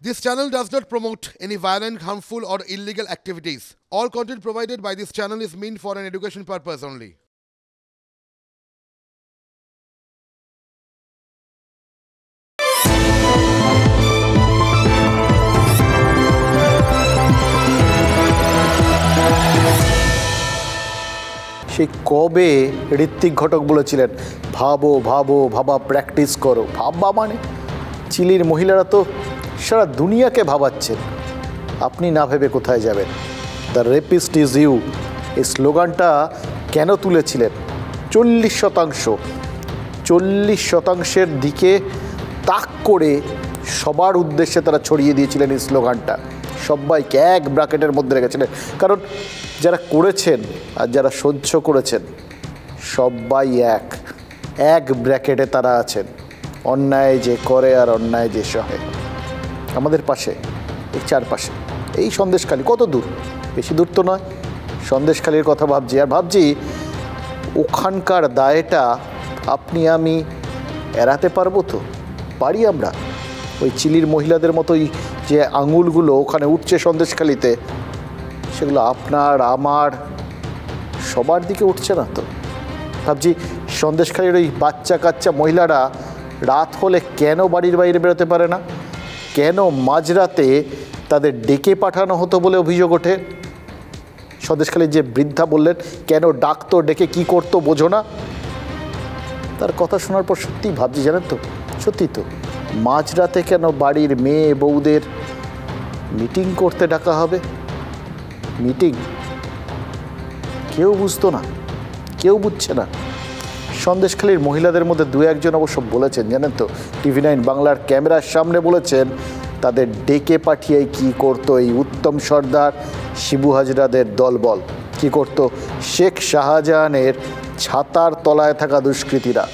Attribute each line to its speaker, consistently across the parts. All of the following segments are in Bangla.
Speaker 1: This channel does not promote any violent, harmful, or illegal activities. All content provided by this channel is meant for an education purpose only.
Speaker 2: সেই কবে ঋত্বিক ঘটক বলেছিলেন ভাবো ভাবো ভাবা প্র্যাকটিস করো। ভাববা মানে চিলির মহিলারা তো সারা দুনিয়াকে ভাবাচ্ছেন, আপনি না ভেবে কোথায় যাবেন? দ্য রেপিস্ট ইজ ইউ, এই স্লোগানটা কেন তুলেছিলেন? 40% দিকে তাক করে সবার উদ্দেশ্যে তারা ছড়িয়ে দিয়েছিলেন এই স্লোগানটা, সবাইকে এক ব্র্যাকেটের মধ্যে রেখেছিলেন। কারণ যারা করেছেন আর যারা সহ্য করেছেন সবাই এক ব্র্যাকেটে তারা আছেন। অন্যায় যে করে আর অন্যায় যে সহে। আমাদের পাশে এই চারপাশে এই সন্দেশখালি কত দূর, বেশি দূর তো নয়। সন্দেশখালির কথা ভাবছি আর ভাবছি ওখানকার দায়টা আপনি আমি এড়াতে পারবো তো? পারি আমরা? ওই চিলির মহিলাদের মতোই যে আঙুলগুলো ওখানে উঠছে সন্দেশখালিতে, সেগুলো আপনার আমার সবার দিকে উঠছে না তো? ভাবছি সন্দেশখালির ওই বাচ্চা কাচ্চা মহিলারা রাত হলে কেন বাড়ির বাইরে বেরোতে পারে না? কেন মাঝরাতে তাদের ডেকে পাঠানো হতো বলে অভিযোগ ওঠে? সন্দেশখালির যে বৃদ্ধা বললেন কেন ডাকতো, ডেকে কি করতো বোঝো না? তার কথা শোনার পর সত্যিই ভাবছি, জানেন তো, সত্যি তো মাঝরাতে কেন বাড়ির মেয়ে বউদের মিটিং করতে ডাকা হবে? মিটিং কেউ বুঝতো না, কেউ বুঝছে না। সন্দেশখালির মহিলাদের মধ্যে দু একজন অবশ্য বলেছেন, জানেন তো, TV9 বাংলার ক্যামেরার সামনে বলেছেন তাদের ডেকে পাঠিয়ে কি করতো এই উত্তম সর্দার, শিবু হাজরাদের দলবল, কি করতো শেখ শাহজাহানের ছাতার তলায় থাকা দুষ্কৃতীরা।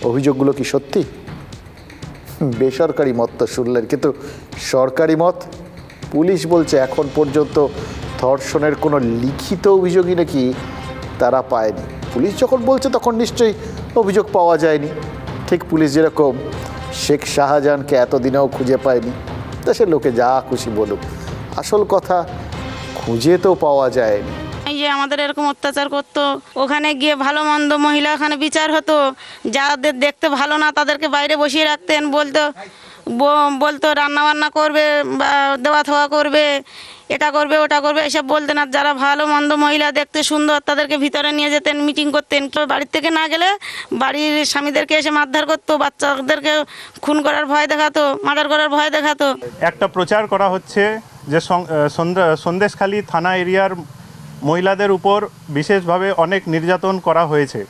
Speaker 2: অভিযোগগুলো কি সত্যি? বেসরকারি মত তো শুনলেন, কিন্তু সরকারি মত পুলিশ বলছে এখন পর্যন্ত ধর্ষণের কোনো লিখিত অভিযোগই নাকি তারা পায়নি। পুলিশ যখন বলছে তখন নিশ্চয়ই অভিযোগ পাওয়া যায়নি। ঠিক পুলিশ যেরকম শেখ শাহজাহানকে এতদিনেও খুঁজে পায়নি। দেশের লোকে যা খুশি বলুক, আসল কথা খুঁজে তো পাওয়া যায়নি।
Speaker 3: এই যে আমাদের এরকম অত্যাচার করতো, ওখানে গিয়ে ভালো মন্দ মহিলা ওখানে বিচার হতো, যাদের দেখতে ভালো না তাদেরকে বাইরে বসিয়ে রাখতেন, বলতো রান্না বান্না করবে বা দেওয়া থাওয়া করবে, এটা করবে ওটা করবে, এসব বলতেন। আর যারা ভালো মন্দ মহিলা দেখতে সুন্দর তাদেরকে ভিতরে নিয়ে যেতেন, মিটিং করতেন। বাড়ির থেকে না গেলে বাড়ির স্বামীদেরকে এসে মারধর করতো, বাচ্চাদেরকে খুন করার ভয় দেখাতো, মার্ডার করার ভয় দেখাতো।
Speaker 4: একটা প্রচার করা হচ্ছে যে সন্দেশখালী থানা এরিয়ার মহিলাদের উপর বিশেষভাবে অনেক নির্যাতন করা হয়েছে,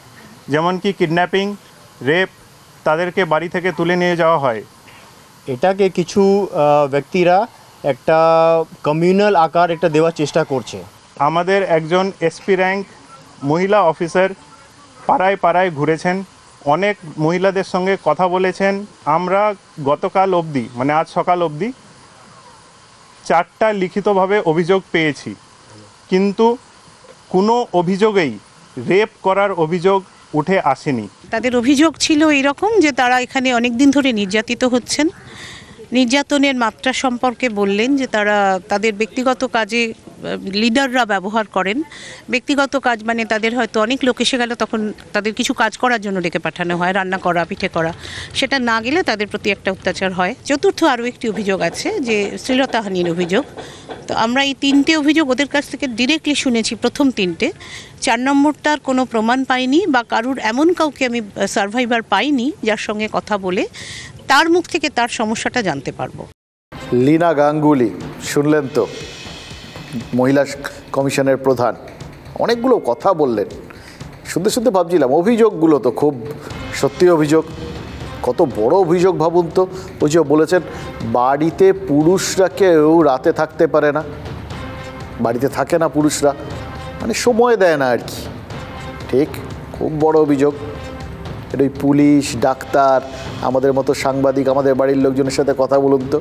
Speaker 4: যেমন কি কিডন্যাপিং, রেপ, তাদেরকে বাড়ি থেকে তুলে নিয়ে যাওয়া হয়।
Speaker 5: এটাকে কিছু ব্যক্তিরা একটা কমিউনাল আকার একটা দেওয়ার চেষ্টা করছে।
Speaker 4: আমাদের একজন SP র্যাঙ্ক মহিলা অফিসার পাড়ায় পাড়ায় ঘুরেছেন, অনেক মহিলাদের সঙ্গে কথা বলেছেন। আমরা গতকাল অবধি, মানে আজ সকাল অবধি 4টা লিখিতভাবে অভিযোগ পেয়েছি, কিন্তু কোনো অভিযোগেই রেপ করার অভিযোগ উঠে আসেনি।
Speaker 6: তাদের অভিযোগ ছিল এইরকম যে তারা এখানে অনেক দিন ধরে নির্যাতিত হচ্ছেন। নির্যাতনের মাত্রা সম্পর্কে বললেন যে তারা তাদের ব্যক্তিগত কাজে লিডাররা ব্যবহার করেন। ব্যক্তিগত কাজ মানে তাদের হয়তো অনেক লোক এসে গেল, তখন তাদের কিছু কাজ করার জন্য ডেকে পাঠানো হয়, রান্না করা, পিঠে করা, সেটা না গেলে তাদের প্রতি একটা অত্যাচার হয়। চতুর্থ আরও একটি অভিযোগ আছে যে শ্লীলতাহানির অভিযোগ। তো আমরা এই 3টে অভিযোগ ওদের কাছ থেকে ডিরেক্টলি শুনেছি, প্রথম 3টে। 4 নম্বরটার কোনো প্রমাণ পাইনি বা কারুর এমন কাউকে আমি সার্ভাইভার পাইনি যার সঙ্গে কথা বলে তার মুখ থেকে তার সমস্যাটা জানতে পারবো।
Speaker 2: লীনা গাঙ্গুলি শুনলেন তো, মহিলা কমিশনের প্রধান, অনেকগুলো কথা বললেন। শুনতে শুনতে ভাবছিলাম অভিযোগগুলো তো খুব সত্যি অভিযোগ, কত বড় অভিযোগ ভাবুন তো। ওই যে বলেছেন বাড়িতে পুরুষরা কেউ রাতে থাকতে পারে না, বাড়িতে থাকে না পুরুষরা, মানে সময় দেয় না আর কি। ঠিক, খুব বড় অভিযোগ। ওই পুলিশ, ডাক্তার, আমাদের মতো সাংবাদিক, আমাদের বাড়ির লোকজনের সাথে কথা বলুন তো,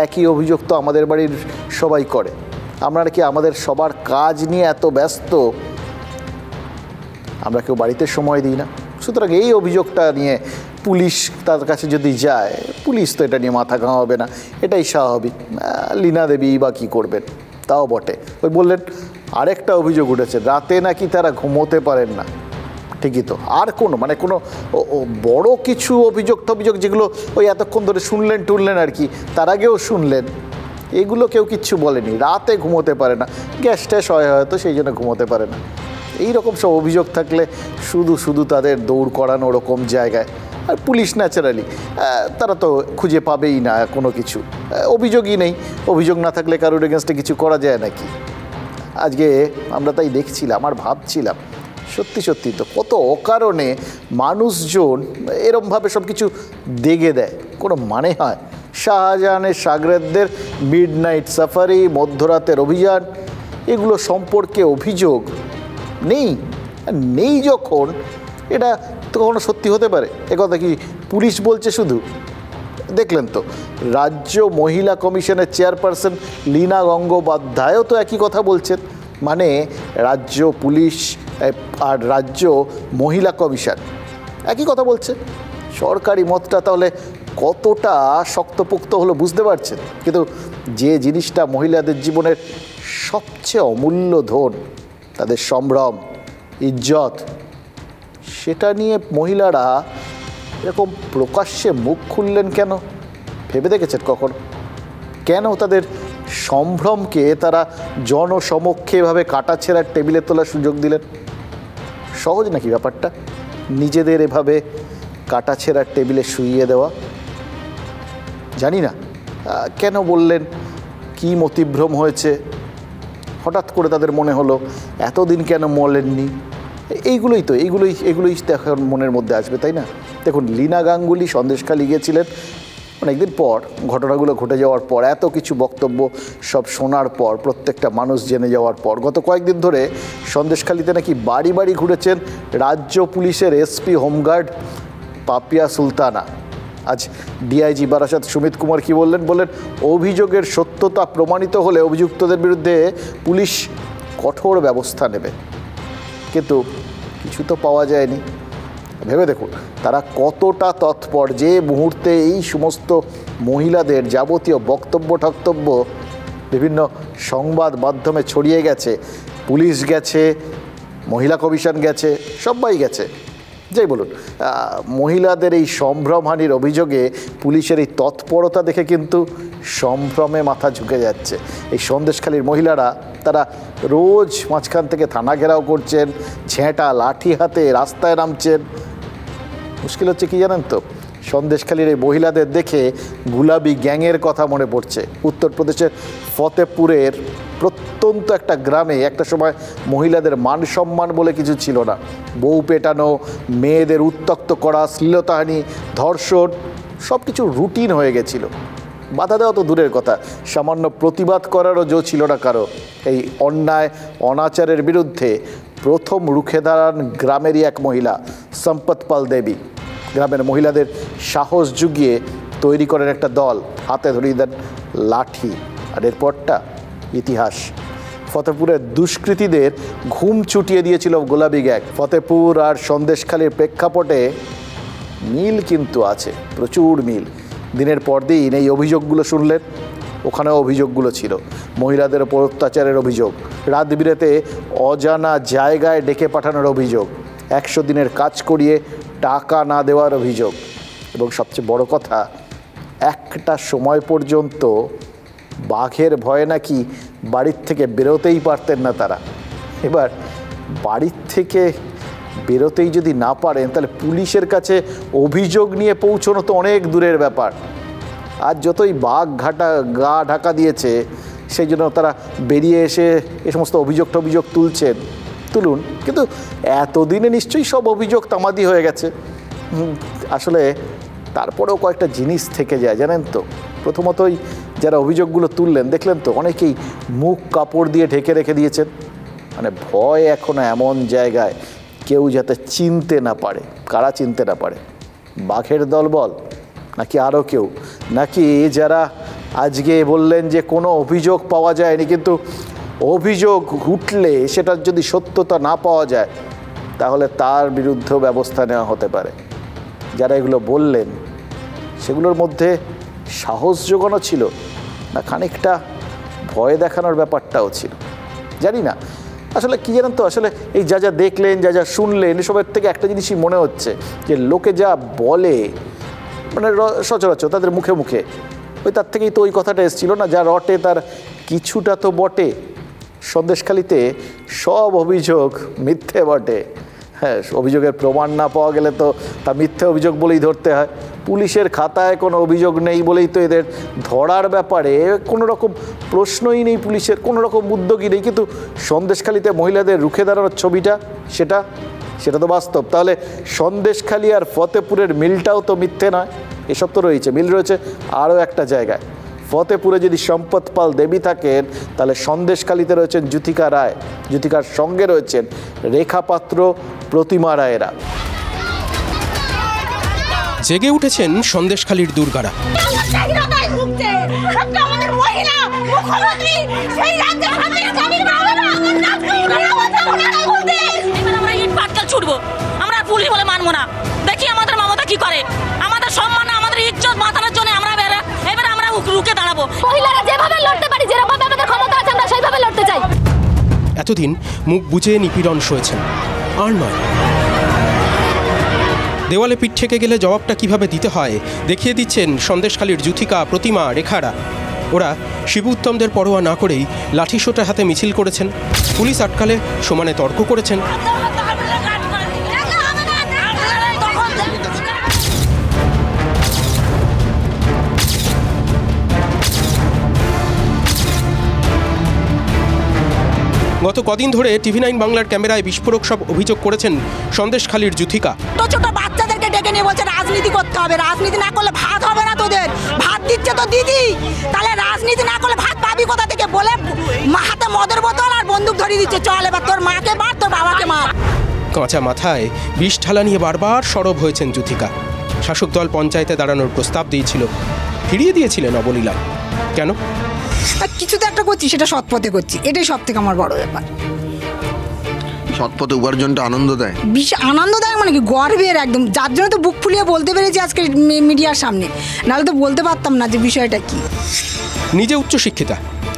Speaker 2: একই অভিযোগ তো আমাদের বাড়ির সবাই করে। আমরা কি আমাদের সবার কাজ নিয়ে এত ব্যস্ত, আমরা কেউ বাড়িতে সময় দিই না। সুতরাং এই অভিযোগটা নিয়ে পুলিশ তার কাছে যদি যায়, পুলিশ তো এটা নিয়ে মাথা ঘামাবে না, এটাই স্বাভাবিক। লীনা দেবী বা কী করবেন, তাও বটে। ওই বললেন আরেকটা অভিযোগ উঠেছে, রাতে নাকি তারা ঘুমোতে পারেন না। ঠিকই তো। আর কোনো মানে কোনো বড় কিছু অভিযোগ যেগুলো ওই এতক্ষণ ধরে শুনলেন আর কি, তার আগেও শুনলেন, এগুলো কেউ কিচ্ছু বলেনি। রাতে ঘুমোতে পারে না, গ্যাস ট্যাস হয় হয়তো, সেই জন্য ঘুমোতে পারে না। এই রকম সব অভিযোগ থাকলে শুধু তাদের দৌড় করানো ওরকম জায়গায়। আর পুলিশ ন্যাচারালি তারা তো খুঁজে পাবেই না কোনো কিছু, অভিযোগই নেই। অভিযোগ না থাকলে কারোর এগেনস্টে কিছু করা যায় নাকি? আজকে আমরা তাই দেখছিলাম আর ভাবছিলাম, সত্যি তো কত অকারণে মানুষজন এরমভাবে সব কিছু দেগে দেয়, কোনো মানে হয়? শাহজাহানের শাগরেদদের মিডনাইট সাফারি, মধ্যরাতের অভিযান, এগুলো সম্পর্কে অভিযোগ নেই যখন, এটা তো কখনো সত্যি হতে পারে? একথা কি পুলিশ বলছে শুধু? দেখলেন তো রাজ্য মহিলা কমিশনের চেয়ারপারসন লীনা গঙ্গোপাধ্যায়ও তো একই কথা বলছেন। মানে রাজ্য পুলিশ আর রাজ্য মহিলা কমিশন একই কথা বলছে। সরকারি মতটা তাহলে কতটা শক্তপোক্ত হলো বুঝতে পারছেন। কিন্তু যে জিনিসটা মহিলাদের জীবনের সবচেয়ে অমূল্য ধন, তাদের সম্ভ্রম, ইজ্জত, সেটা নিয়ে মহিলারা এরকম প্রকাশ্যে মুখ খুললেন কেন? ভেবে দেখেছেন কখনো? কেন তাদের সম্ভ্রমকে তারা জনসমক্ষে এভাবে কাটাছেঁড়ার টেবিলে তোলার সুযোগ দিলেন? সহজ নাকি ব্যাপারটা, নিজেদের এভাবে কাটাছেঁড়ার টেবিলে শুইয়ে দেওয়া? জানি না কেন বললেন, কি মতিভ্রম হয়েছে, হঠাৎ করে তাদের মনে হলো এতদিন কেন বলেননি? এইগুলোই এখন মনের মধ্যে আসবে, তাই না? দেখুন, লীনা গাঙ্গুলি সন্দেশখালি গিয়েছিলেন অনেকদিন পর, ঘটনাগুলো ঘটে যাওয়ার পর, এত কিছু বক্তব্য সব শোনার পর, প্রত্যেকটা মানুষ জেনে যাওয়ার পর, গত কয়েকদিন ধরে সন্দেশখালিতে নাকি বাড়ি ঘুরেছেন রাজ্য পুলিশের এসপি হোমগার্ড পাপিয়া সুলতানা। আজ ডিআইজি বারাসাত সুমিত কুমার কি বললেন? অভিযোগের সত্যতা প্রমাণিত হলে অভিযুক্তদের বিরুদ্ধে পুলিশ কঠোর ব্যবস্থা নেবে। কিন্তু কিছু তো পাওয়া যায়নি। ভেবে দেখুন তারা কতটা তৎপর, যে মুহূর্তে এই সমস্ত মহিলাদের যাবতীয় বক্তব্য বিভিন্ন সংবাদ মাধ্যমে ছড়িয়ে গেছে, পুলিশ গেছে, মহিলা কমিশন গেছে, সবাই গেছে, যাই বলুন, মহিলাদের এই সম্ভ্রমহানির অভিযোগে পুলিশের এই তৎপরতা দেখে কিন্তু সম্ভ্রমে মাথা ঝুঁকে যাচ্ছে। এই সন্দেশখালীর মহিলারা তারা রোজ মাঝখান থেকে থানা ঘেরাও করছেন, ঝেঁটা লাঠি হাতে রাস্তায় নামছেন। মুশকিল হচ্ছে কি জানেন তো, সন্দেশখালীর এই মহিলাদের দেখে গুলাবি গ্যাংয়ের কথা মনে পড়ছে। উত্তরপ্রদেশের ফতেপুরের প্রত্যন্ত একটা গ্রামে একটা সময় মহিলাদের মান সম্মান বলে কিছু ছিল না। বউ পেটানো, মেয়েদের উত্ত্যক্ত করা, শ্লীলতাহানি, ধর্ষণ, সব কিছু রুটিন হয়ে গেছিল। বাধা দেওয়া তো দূরের কথা, সামান্য প্রতিবাদ করারও জো ছিল না কারো। এই অন্যায় অনাচারের বিরুদ্ধে প্রথম রুখে দাঁড়ান গ্রামেরই এক মহিলা, সম্পত পাল দেবী। গ্রামের মহিলাদের সাহস জুগিয়ে তৈরি করেন একটা দল, হাতে ধরিয়ে দেন লাঠি, আর এরপরটা ইতিহাস। ফতেপুরের দুষ্কৃতীদের ঘুম ছুটিয়ে দিয়েছিল গোলাপি গ্যাং। ফতেপুর আর সন্দেশখালীর প্রেক্ষাপটে মিল কিন্তু আছে, প্রচুর মিল। দিনের পর দিন এই অভিযোগগুলো শুনলেন, ওখানেও অভিযোগগুলো ছিল। মহিলাদের ওপর অত্যাচারের অভিযোগ, রাত বিরেতে অজানা জায়গায় ডেকে পাঠানোর অভিযোগ, 100 দিনের কাজ করিয়ে টাকা না দেওয়ার অভিযোগ, এবং সবচেয়ে বড় কথা, একটা সময় পর্যন্ত বাঘের ভয়ে নাকি বাড়ির থেকে বেরোতেই পারতেন না তারা। এবার বাড়ির থেকে বেরোতেই যদি না পারেন, তাহলে পুলিশের কাছে অভিযোগ নিয়ে পৌঁছানো তো অনেক দূরের ব্যাপার। আর যতই বাঘ গা ঢাকা দিয়েছে, সেই জন্য তারা বেরিয়ে এসে এ সমস্ত অভিযোগ তুলুন, কিন্তু এতদিনে নিশ্চয়ই সব অভিযোগ তামাদি হয়ে গেছে। আসলে তারপরেও কয়েকটা জিনিস থেকে যায় জানেন তো। প্রথমতই যারা অভিযোগগুলো তুললেন, দেখলেন তো অনেকেই মুখ কাপড় দিয়ে ঢেকে রেখে দিয়েছেন। মানে ভয় এখনো এমন জায়গায় কেউ যাতে চিনতে না পারে। কারা চিনতে না পারে? বাঘের দলবল নাকি আরও কেউ? নাকি যারা আজকে বললেন যে কোনো অভিযোগ পাওয়া যায়নি, কিন্তু অভিযোগ উঠলে সেটার যদি সত্যতা না পাওয়া যায়, তাহলে তার বিরুদ্ধেও ব্যবস্থা নেওয়া হতে পারে। যারা এগুলো বললেন সেগুলোর মধ্যে সাহস জোগানো ছিল না খানিকটা ভয় দেখানোর ব্যাপারটাও ছিল? জানি না আসলে কি জানেন তো, আসলে এই যা যা দেখলেন, যা যা শুনলেন, এসবের থেকে একটা জিনিসই মনে হচ্ছে যে লোকে যা বলে মানে সচরাচর তাদের মুখে মুখে ওই তার থেকেই তো ওই কথাটা এসেছিল না, যা রটে তার কিছুটা তো বটে। সন্দেশখালিতে সব অভিযোগ মিথ্যে বটে। হ্যাঁ, অভিযোগের প্রমাণ না পাওয়া গেলে তো তা মিথ্যে অভিযোগ বলেই ধরতে হয়। পুলিশের খাতায় কোনো অভিযোগ নেই বলেই তো এদের ধরার ব্যাপারে কোনো রকম প্রশ্নই নেই, পুলিশের কোনো রকম উদ্যোগই নেই। কিন্তু সন্দেশখালিতে মহিলাদের রুখে দাঁড়ানোর ছবিটা সেটা তো বাস্তব। তাহলে সন্দেশখালি আর ফতেপুরের মিলটাও তো মিথ্যে নয়, এসব তো রয়েছে। মিল রয়েছে আরও একটা জায়গায়। ফতেপুরে যদি সম্পদ পাল দেবী থাকেন, তাহলে সন্দেশখালিতে রয়েছেন জ্যোতিকা রায়, জ্যোতিকার সঙ্গে রয়েছেন রেখা পাত্র, প্রতিমা রায়েরা।
Speaker 7: জেগে উঠেছেন সন্দেশখালির দুর্গারা।
Speaker 8: ছুটবো আমরা, পুলিশ বলে মানবো না। দেখি আমাদের মমতা কি করে, আমাদের সম্মান, আমাদের ইজ্জত বাঁচানোর জন্য আমরা এবারে আমরা রুখে দাঁড়াবো। মহিলারা যেভাবে লড়তে পারি, যেরকম আমাদের ক্ষমতা আছে, আমরা সেইভাবে লড়তে চাই।
Speaker 7: এতদিন মুখ বুজে নিপীড়ন সয়েছেন, আর নয়। দেওয়ালে পিঠ ঠেকে গেলে জবাবটা কিভাবে দিতে হয় দেখিয়ে দিচ্ছেন সন্দেশখালির জ্যোতিকা, প্রতিমা, রেখারা। ওরা শিবু উত্তমদের পরোয়া না করেই লাঠিসোঁটা হাতে মিছিল করেছেন, পুলিশ আটকালে সমানে তর্ক করেছেন। গত কদিন ধরে TV9 বাংলার ক্যামেরায় বিস্ফোরক সব অভিযোগ করেছেন সন্দেশখালির জ্যোতিকা।
Speaker 8: ছোট বাচ্চাদেরকে ডেকে নিয়ে বলছে রাজনীতি করতে হবে, রাজনীতি না করলে ভাত হবে না তোদের। ভাত দিচ্ছে তো দিদি, তাহলে রাজনীতি না করলে ভাত পাবি কোথা থেকে? বলে হাতে মদের বোতল আর বন্দুক ধরিয়ে দিচ্ছে, চল এবার তোর মাকে মার, তোর বাবাকে মার।
Speaker 7: কাঁচা মাথায় বিষ ঢালা নিয়ে বারবার সরব হয়েছেন জ্যোতিকা। শাসক দল পঞ্চায়েতে দাঁড়ানোর প্রস্তাব দিয়েছিল, ফিরিয়ে দিয়েছিলেন অবলীলায়। কেন?
Speaker 8: কিছু তো একটা করছি, সেটা সৎ পথে করছি, এটাই সব থেকে আমার বড় ব্যাপার।
Speaker 9: সৎ পথে উপার্জনটা আনন্দ দেয়,
Speaker 8: বিশাল আনন্দদায়ক, মানে কি গর্বের একদম, যার জন্য তো বুক ফুলিয়ে বলতে পেরেছি আজকে মিডিয়ার সামনে, নাহলে তো বলতে পারতাম না যে বিষয়টা কি।
Speaker 7: নিজে উচ্চশিক্ষিতা,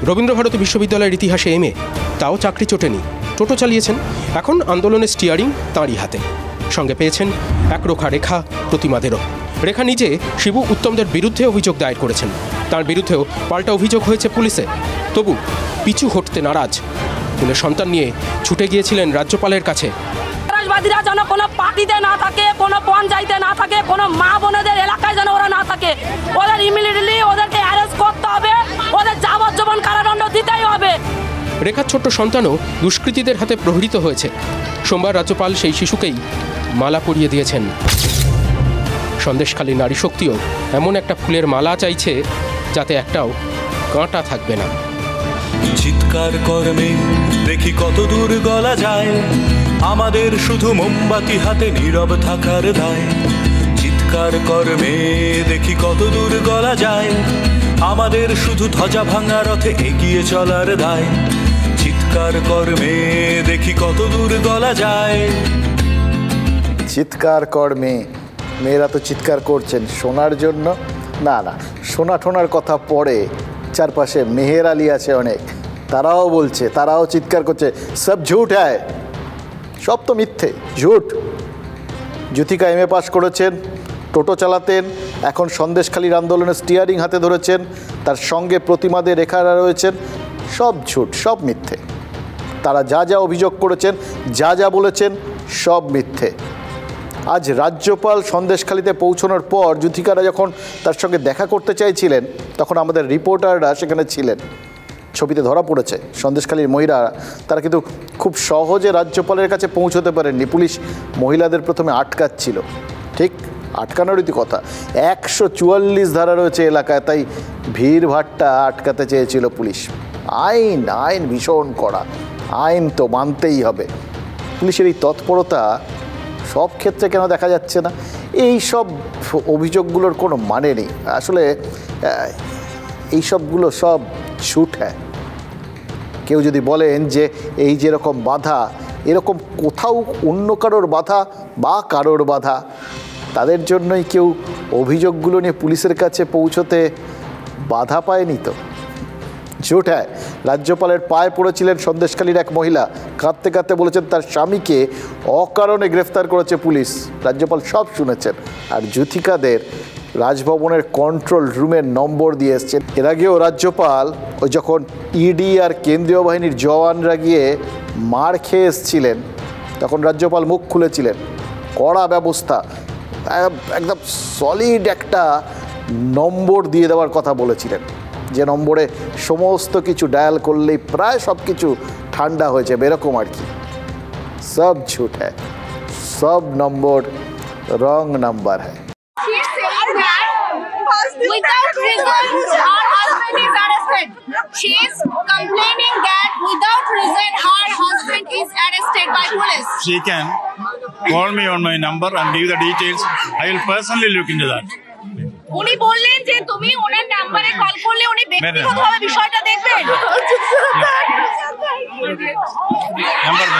Speaker 7: রবীন্দ্রভারতী বিশ্ববিদ্যালয়ের ইতিহাসে MA, তাও চাকরি চটেনি। টোটো চালিয়েছেন, এখন আন্দোলনের স্টিয়ারিং তাঁরই হাতে। সঙ্গে পেয়েছেন একরোখা রেখা, প্রতিমাদেরও। রেখা নিজে শিবু উত্তমদের বিরুদ্ধে অভিযোগ দায়ের করেছেন, তার বিরুদ্ধেও পাল্টা অভিযোগ হয়েছে পুলিশে। তবু পিছু হটতে নারাজ। কুলের সন্তান নিয়ে ছুটে গিয়েছিলেন রাজ্যপালের কাছে।
Speaker 8: সন্ত্রাসবাদীরা যেন কোনো পার্টিতে না থাকে, কোনো পঞ্চায়েতে না থাকে, কোনো মা বোনেদের এলাকায় যেন ওরা না থাকে। ওদের ইমিডিয়েটলি ওদেরকে অ্যারেস্ট করতে হবে, ওদের যাবজ্জীবন কারাদণ্ড দিতেই হবে।
Speaker 7: রেখার ছোট্ট সন্তানও দুষ্কৃতীদের হাতে প্রহৃত হয়েছে। সোমবার রাজ্যপাল সেই শিশুকেই মালা পরিয়ে দিয়েছেন। সন্দেশখালী নারী শক্তিও এমন একটা ফুলের মালা চাইছে যাতে একটাও কাঁটা থাকবে না।
Speaker 10: চিৎকার কর্মে দেখি কত দূর গলা যায়, আমাদের শুধু মোমবাতি হাতে নীরব থাকার দায়। চিৎকার কর্মে দেখি কত দূর গলা যায়, আমাদের শুধু ধ্বজা ভাঙা রথে এগিয়ে চলার দায়। চিৎকার কর্মে দেখি কত দূর গলা যায়।
Speaker 2: চিৎকার কর্মে মেয়েরা তো চিৎকার করছেন সোনার জন্য। না না, সোনা টোনার কথা পরে, চারপাশে মেহের আলী আছে অনেক, তারাও বলছে, তারাও চিৎকার করছে, সব ঝুট হ্যায়, সব তো মিথ্যে, ঝুট। জ্যোতিকা MA পাস করেছেন, টোটো চালাতেন, এখন সন্দেশখালীর আন্দোলনের স্টিয়ারিং হাতে ধরেছেন, তার সঙ্গে প্রতিমাদের রেখারা রয়েছেন, সব ঝুট, সব মিথ্যে। তারা যা যা অভিযোগ করেছেন, যা যা বলেছেন, সব মিথ্যে। আজ রাজ্যপাল সন্দেশখালীতে পৌঁছানোর পর জ্যোতিকারা যখন তার সঙ্গে দেখা করতে চাইছিলেন, তখন আমাদের রিপোর্টাররা সেখানে ছিলেন, ছবিতে ধরা পড়েছে। সন্দেশখালীর মহিলারা তারা কিন্তু খুব সহজে রাজ্যপালের কাছে পৌঁছতে পারেননি। পুলিশ মহিলাদের প্রথমে আটকাচ্ছিল, ঠিক আটকানোরই কথা। 144 ধারা রয়েছে এলাকায়, তাই ভিড়ভাট্টা আটকাতে চেয়েছিল পুলিশ। আইন ভীষণ কড়া, আইন তো মানতেই হবে। পুলিশের এই তৎপরতা সব ক্ষেত্রে কেন দেখা যাচ্ছে না? এই সব অভিযোগগুলোর কোনো মানে নেই। আসলে এই সবগুলো সব ঝুট। হ্যাঁ, কেউ যদি বলেন যে এই যেরকম বাধা, এরকম কোথাও অন্য কারোর বাধা বা কারোর বাধা তাদের জন্যই কেউ অভিযোগগুলো নিয়ে পুলিশের কাছে পৌঁছতে বাধা পায়নি তো? জোটায় রাজ্যপালের পায়ে পড়েছিলেন সন্দেশখালীর এক মহিলা, কাঁদতে কাঁদতে বলেছেন তার স্বামীকে অকারণে গ্রেফতার করেছে পুলিশ। রাজ্যপাল সব শুনেছেন, আর যুথিকাদের রাজভবনের কন্ট্রোল রুমের নম্বর দিয়ে এসছেন। এর আগেও রাজ্যপাল ওই যখন ইডি আর কেন্দ্রীয় বাহিনীর জওয়ানরা গিয়ে মার খেয়ে এসছিলেন, তখন রাজ্যপাল মুখ খুলেছিলেন, কড়া ব্যবস্থা, একদম সলিড একটা নম্বর দিয়ে দেওয়ার কথা বলেছিলেন, যে নম্বরে সমস্ত কিছু ডায়াল করলেই প্রায় সব কিছু ঠান্ডা হয়ে যাবে, এরকম আর কি। সব ঝুট হ্যায়, সব নম্বর রং নাম্বার হ্যায়।
Speaker 11: Without reason, her husband is arrested. She is complaining that without reason, her husband is arrested by police.
Speaker 12: She can call me on my number and give the details. I will personally look into that.
Speaker 11: উনি বললেন যে তুমি ওনার নাম্বারে কল করলে উনি ব্যক্তিগতভাবে বিষয়টা দেখবেন।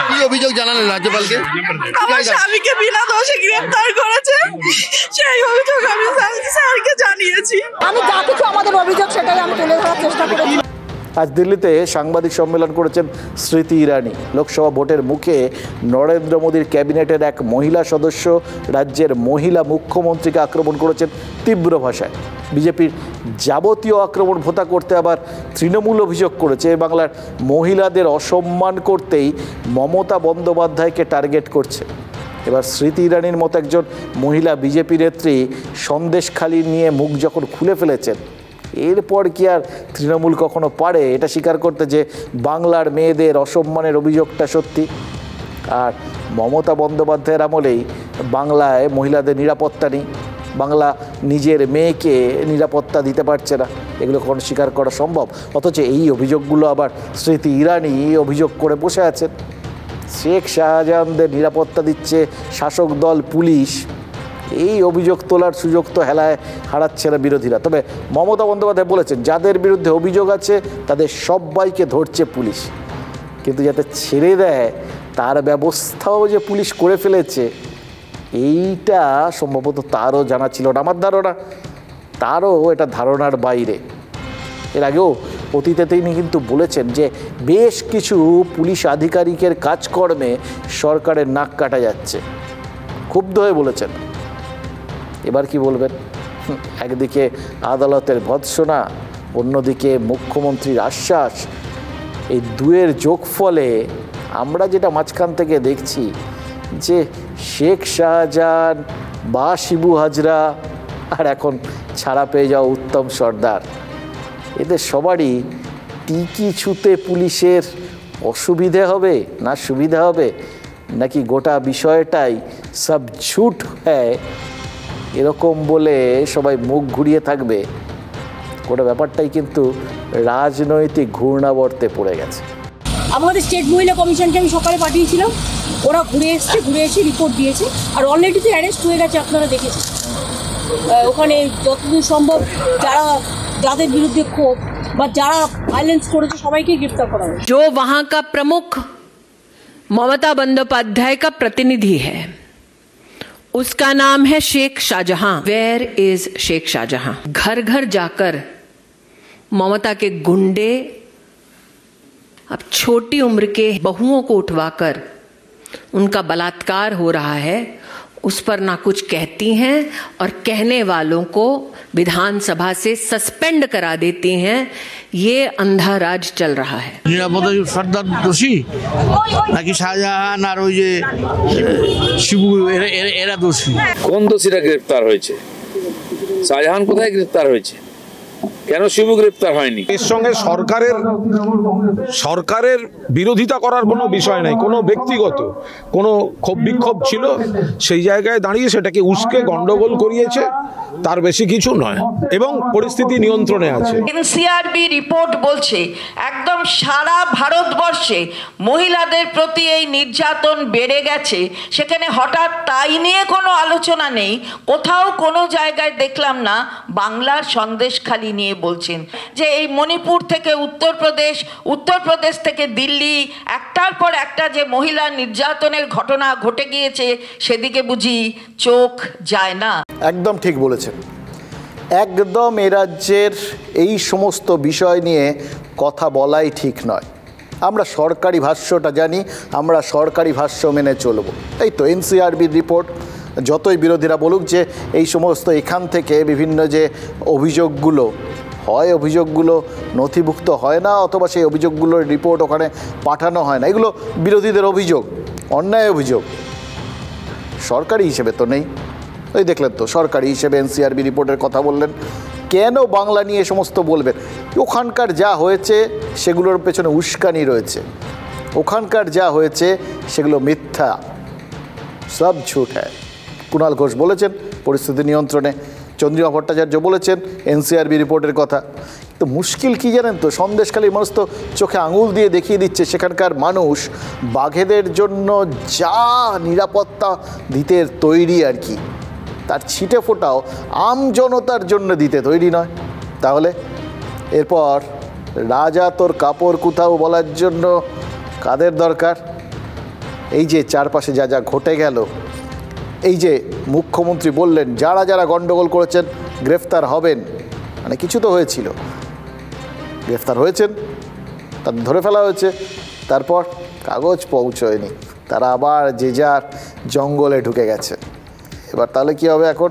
Speaker 9: কি অভিযোগ জানালেন রাজ্যপালকে?
Speaker 13: আমার স্বামীকে বিনা দোষে গ্রেফতার করেছে, সেই অভিযোগ আমি স্যারকে জানিয়েছি।
Speaker 8: আমি যা কিছু আমাদের অভিযোগ সেটাই আমি তুলে ধরার চেষ্টা করেছি।
Speaker 2: আজ দিল্লিতে সাংবাদিক সম্মেলন করেছেন স্মৃতি ইরানি। লোকসভা ভোটের মুখে নরেন্দ্র মোদীর ক্যাবিনেটের এক মহিলা সদস্য রাজ্যের মহিলা মুখ্যমন্ত্রীকে আক্রমণ করেছেন তীব্র ভাষায়। বিজেপির যাবতীয় আক্রমণ ভোতা করতে আবার তৃণমূল অভিযোগ করেছে বাংলার মহিলাদের অসম্মান করতেই মমতা বন্দ্যোপাধ্যায়কে টার্গেট করছে। এবার স্মৃতি ইরানির মতো একজন মহিলা বিজেপি নেত্রী সন্দেশখালী নিয়ে মুখ যখন খুলে ফেলেছেন, এরপর কি আর তৃণমূল কখনো পারে এটা স্বীকার করতে যে বাংলার মেয়েদের অসম্মানের অভিযোগটা সত্যি? আর মমতা বন্দ্যোপাধ্যায়ের আমলেই বাংলায় মহিলাদের নিরাপত্তা নেই, বাংলা নিজের মেয়েকে নিরাপত্তা দিতে পারছে না, এগুলো কখনো স্বীকার করা সম্ভব? অথচ এই অভিযোগগুলো আবার স্মৃতি ইরানি অভিযোগ করে বসে আছেন। শেখ শাহজাহানদের নিরাপত্তা দিচ্ছে শাসক দল পুলিশ, এই অভিযোগ তোলার সুযোগ তো হেলায় হারাচ্ছে না বিরোধীরা। তবে মমতা বন্দ্যোপাধ্যায় বলেছেন যাদের বিরুদ্ধে অভিযোগ আছে তাদের সবাইকে ধরছে পুলিশ, কিন্তু যাতে ছেড়ে দেয় তার ব্যবস্থাও যে পুলিশ করে ফেলেছে এইটা সম্ভবত তারও জানা ছিল না। আমার ধারণা তারও এটা ধারণার বাইরে। এর আগেও অতীতে তিনি কিন্তু বলেছেন যে বেশ কিছু পুলিশ আধিকারিকের কাজকর্মে সরকারের নাক কাটা যাচ্ছে, ক্ষুব্ধ হয়ে বলেছেন। এবার কি বলবেন? একদিকে আদালতের ভৎসনা, অন্যদিকে মুখ্যমন্ত্রীর আশ্বাস, এই দুয়ের যোগফলে আমরা যেটা মাঝখান থেকে দেখছি যে শেখ শাহজাহান বা শিবু হাজরা আর এখন ছাড়া পেয়ে যাওয়া উত্তম সর্দার, এদের সবারই টিকি ছুতে পুলিশের অসুবিধে হবে না সুবিধা হবে, নাকি গোটা বিষয়টাই সব ঝুট হ্যায় এরকম বলে সবাই মুখ ঘুরিয়ে থাকবে? গোটা ব্যাপারটাই কিন্তু রাজনৈতিক ঘূর্ণাবর্তে পড়ে গেছে।
Speaker 14: আমাদের স্টেট মহিলা কমিশনকে আমি সকালে পাঠিয়েছিলাম, ওরা ঘুরে এসে রিপোর্ট দিয়েছে, আর অলরেডি তো অ্যারেস্ট হয়ে গেছে, আপনারা দেখেছেন। ওখানে যতদূর সম্ভব যাদের বিরুদ্ধে ক্ষোভ বা যারা ভায়োলেন্স করেছে সবাইকে গ্রেফতার করা হবে।
Speaker 15: जो वहाँ का प्रमुख ममता बंदोपाध्याय का प्रतिनिधि है, उसका नाम है शेख शाहजहां। Where is Sheikh Shahjahan? घर घर जाकर ममता के गुंडे अब छोटी उम्र के बहुओं को उठवाकर उनका बलात्कार हो रहा है, उस पर ना कुछ कहती हैं और कहने वालों को विधानसभा से सस्पेंड करा देती हैं। ये अंधा राज चल रहा है।
Speaker 12: নিরাপত্তা সর্দার দোষী নাকি শাহজাহান আর ওই যে শিবু এরা দোষী?
Speaker 16: কোন দোষীরা গ্রেফতার হয়েছে? শাহজাহান কোথায় গ্রেফতার হয়েছে? কেন শিবু গ্রেফতার হয়নি?
Speaker 17: এর সঙ্গে সরকারের বিরোধিতা করার কোনো বিষয় নাই, কোনো ব্যক্তিগত কোনো ক্ষোভ বিক্ষোভ ছিল, সেই জায়গায় দাঁড়িয়ে সেটাকে উস্কে গন্ডগোল করিয়েছে, তার বেশি কিছু নয়, এবং পরিস্থিতি নিয়ন্ত্রণে আছে।
Speaker 18: এনসিআরবি রিপোর্ট বলছে একদম সারা ভারতবর্ষে মহিলাদের প্রতি এই নির্যাতন বেড়ে গেছে। সেখানে হঠাৎ তাই নিয়ে কোনো আলোচনা নেই, কোথাও কোনো জায়গায় দেখলাম না বাংলার সন্দেশখালী হাততালি নিয়ে বলছেন যে এই মণিপুর থেকে উত্তরপ্রদেশ, উত্তরপ্রদেশ থেকে দিল্লি, একটার পর একটা যে মহিলা নির্যাতনের ঘটনা ঘটে গিয়েছে সেদিকে বুঝি চোখ যায় না।
Speaker 2: একদম ঠিক বলেছেন, একদম এ রাজ্যের এই সমস্ত বিষয় নিয়ে কথা বলাই ঠিক নয়। আমরা সরকারি ভাষ্যটা জানি, আমরা সরকারি ভাষ্য মেনে চলব। এই তো এনসিআরবির রিপোর্ট, যতই বিরোধীরা বলুক যে এই সমস্ত এখান থেকে বিভিন্ন যে অভিযোগগুলো হয়, অভিযোগগুলো নথিভুক্ত হয় না, অথবা সেই অভিযোগগুলোর রিপোর্ট ওখানে পাঠানো হয় না, এগুলো বিরোধীদের অভিযোগ, অন্যায় অভিযোগ। সরকারি হিসেবে তো নেই। ওই দেখলেন তো, সরকারি হিসেবে এনসিআরবি রিপোর্টের কথা বললেন। কেন বাংলা নিয়ে সমস্ত বলবেন? ওখানকার যা হয়েছে সেগুলোর পেছনে উস্কানি রয়েছে, ওখানকার যা হয়েছে সেগুলো মিথ্যা, সব ঝুট হ্যায়। কুণাল ঘোষ বলেছেন পরিস্থিতি নিয়ন্ত্রণে, চন্দ্রিমা ভট্টাচার্য বলেছেন এনসিআরবি রিপোর্টের কথা। তো মুশকিল কি জানেন তো, সন্দেশখালীর মানুষ তো চোখে আঙুল দিয়ে দেখিয়ে দিচ্ছে সেখানকার মানুষ বাঘেদের জন্য যা নিরাপত্তা দিতে তৈরি আর কি, তার ছিটে ফোটাও আমজনতার জন্য দিতে তৈরি নয়। তাহলে এরপর রাজা তোর কাপড় কোথাও বলার জন্য কাদের দরকার? এই যে চারপাশে যা যা ঘটে গেল, এই যে মুখ্যমন্ত্রী বললেন যারা যারা গণ্ডগোল করেছেন গ্রেফতার হবেন, মানে কিছু তো হয়েছিল, গ্রেফতার হয়েছেন, তাদের ধরে ফেলা হয়েছে, তারপর কাগজ পৌঁছয়নি, তারা আবার যে যার জঙ্গলে ঢুকে গেছে। এবার তাহলে কী হবে এখন?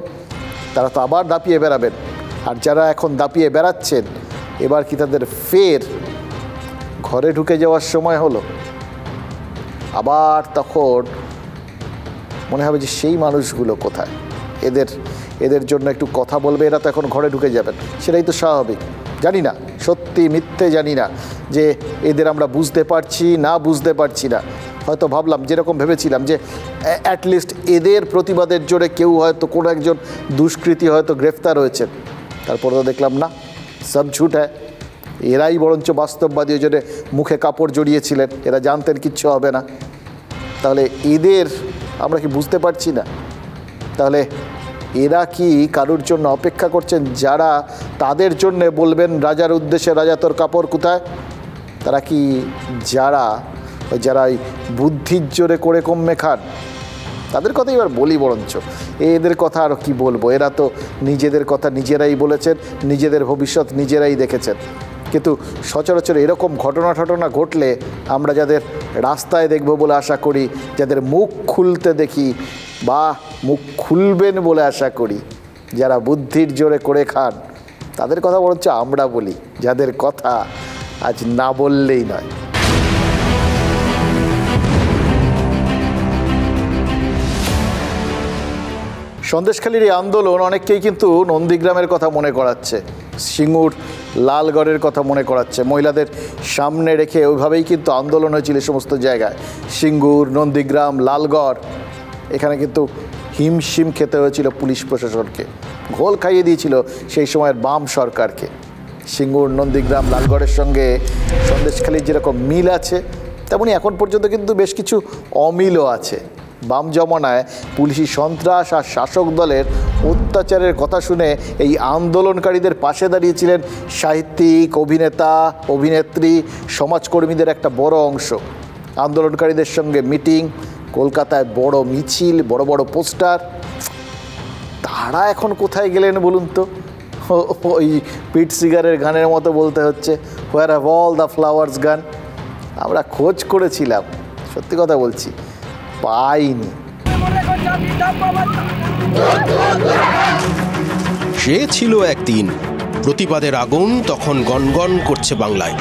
Speaker 2: তারা তো আবার দাপিয়ে বেড়াবেন, আর যারা এখন দাপিয়ে বেড়াচ্ছেন এবার কি তাদের ফের ঘরে ঢুকে যাওয়ার সময় হলো? আবার তখন মনে হবে যে সেই মানুষগুলো কোথায়, এদের জন্য একটু কথা বলবে, এরা তো এখন ঘরে ঢুকে যাবেন, সেটাই তো স্বাভাবিক। জানি না, সত্যি মিথ্যে জানি না, যে এদের আমরা বুঝতে পারছি না বুঝতে পারছি না। হয়তো ভাবলাম, যেরকম ভেবেছিলাম যে অ্যাটলিস্ট এদের প্রতিবাদের জোরে কেউ হয়তো কোনো একজন দুষ্কৃতী হয়তো গ্রেফতার হয়েছেন, তারপরে তো দেখলাম না, সব ঝুট হ্যায়। এরাই বরঞ্চ বাস্তববাদী, ওই জন্য মুখে কাপড় জড়িয়েছিলেন, এরা জানতেন কিচ্ছু হবে না। তাহলে এদের আমরা কি বুঝতে পারছি না? তাহলে এরা কি কারোর জন্য অপেক্ষা করছেন যারা তাদের জন্যে বলবেন রাজার উদ্দেশ্যে রাজা তোর কাপড় কোথায়? তারা কি যারা এই বুদ্ধির জোরে করে কমে খান, তাদের কথা এবার বলি বরঞ্চ। এদের কথা আর কি বলবো, এরা তো নিজেদের কথা নিজেরাই বলেছেন, নিজেদের ভবিষ্যৎ নিজেরাই দেখেছেন। কিন্তু সচরাচর এরকম ঘটনা ঘটলে আমরা যাদের রাস্তায় দেখব বলে আশা করি, যাদের মুখ খুলতে দেখি বা মুখ খুলবেন বলে আশা করি, যারা বুদ্ধির জোরে করে খান, তাদের কথা বরঞ্চ আমরা বলি, যাদের কথা আজ না বললেই নয়। সন্দেশখালীর এই আন্দোলন অনেককেই কিন্তু নন্দীগ্রামের কথা মনে করাচ্ছে, সিঙ্গুর লালগড়ের কথা মনে করাচ্ছে। মহিলাদের সামনে রেখে ওইভাবেই কিন্তু আন্দোলন হয়েছিল সমস্ত জায়গায়, সিঙ্গুর, নন্দীগ্রাম, লালগড়। এখানে কিন্তু হিমশিম খেতে হয়েছিল পুলিশ প্রশাসনকে, ঘোল খাইয়ে দিয়েছিল সেই সময়ের বাম সরকারকে। সিঙ্গুর, নন্দীগ্রাম, লালগড়ের সঙ্গে সন্দেশখালীর যেরকম মিল আছে, তেমনি এখন পর্যন্ত কিন্তু বেশ কিছু অমিলও আছে। বাম জমানায় পুলিশি সন্ত্রাস আর শাসক দলের অত্যাচারের কথা শুনে এই আন্দোলনকারীদের পাশে দাঁড়িয়েছিলেন সাহিত্যিক, অভিনেতা, অভিনেত্রী, সমাজকর্মীদের একটা বড় অংশ। আন্দোলনকারীদের সঙ্গে মিটিং, কলকাতায় বড় মিছিল, বড় বড় পোস্টার। তারা এখন কোথায় গেলেন বলুন তো? ওই পিট সিগারের গানের মতো বলতে হচ্ছে, where have all the flowers গান। আমরা খোঁজ করেছিলাম, সত্যি কথা বলছি, পাইনি।
Speaker 7: সে ছিল একদিন, প্রতিবাদের আগুন তখন গনগন করছে বাংলায়।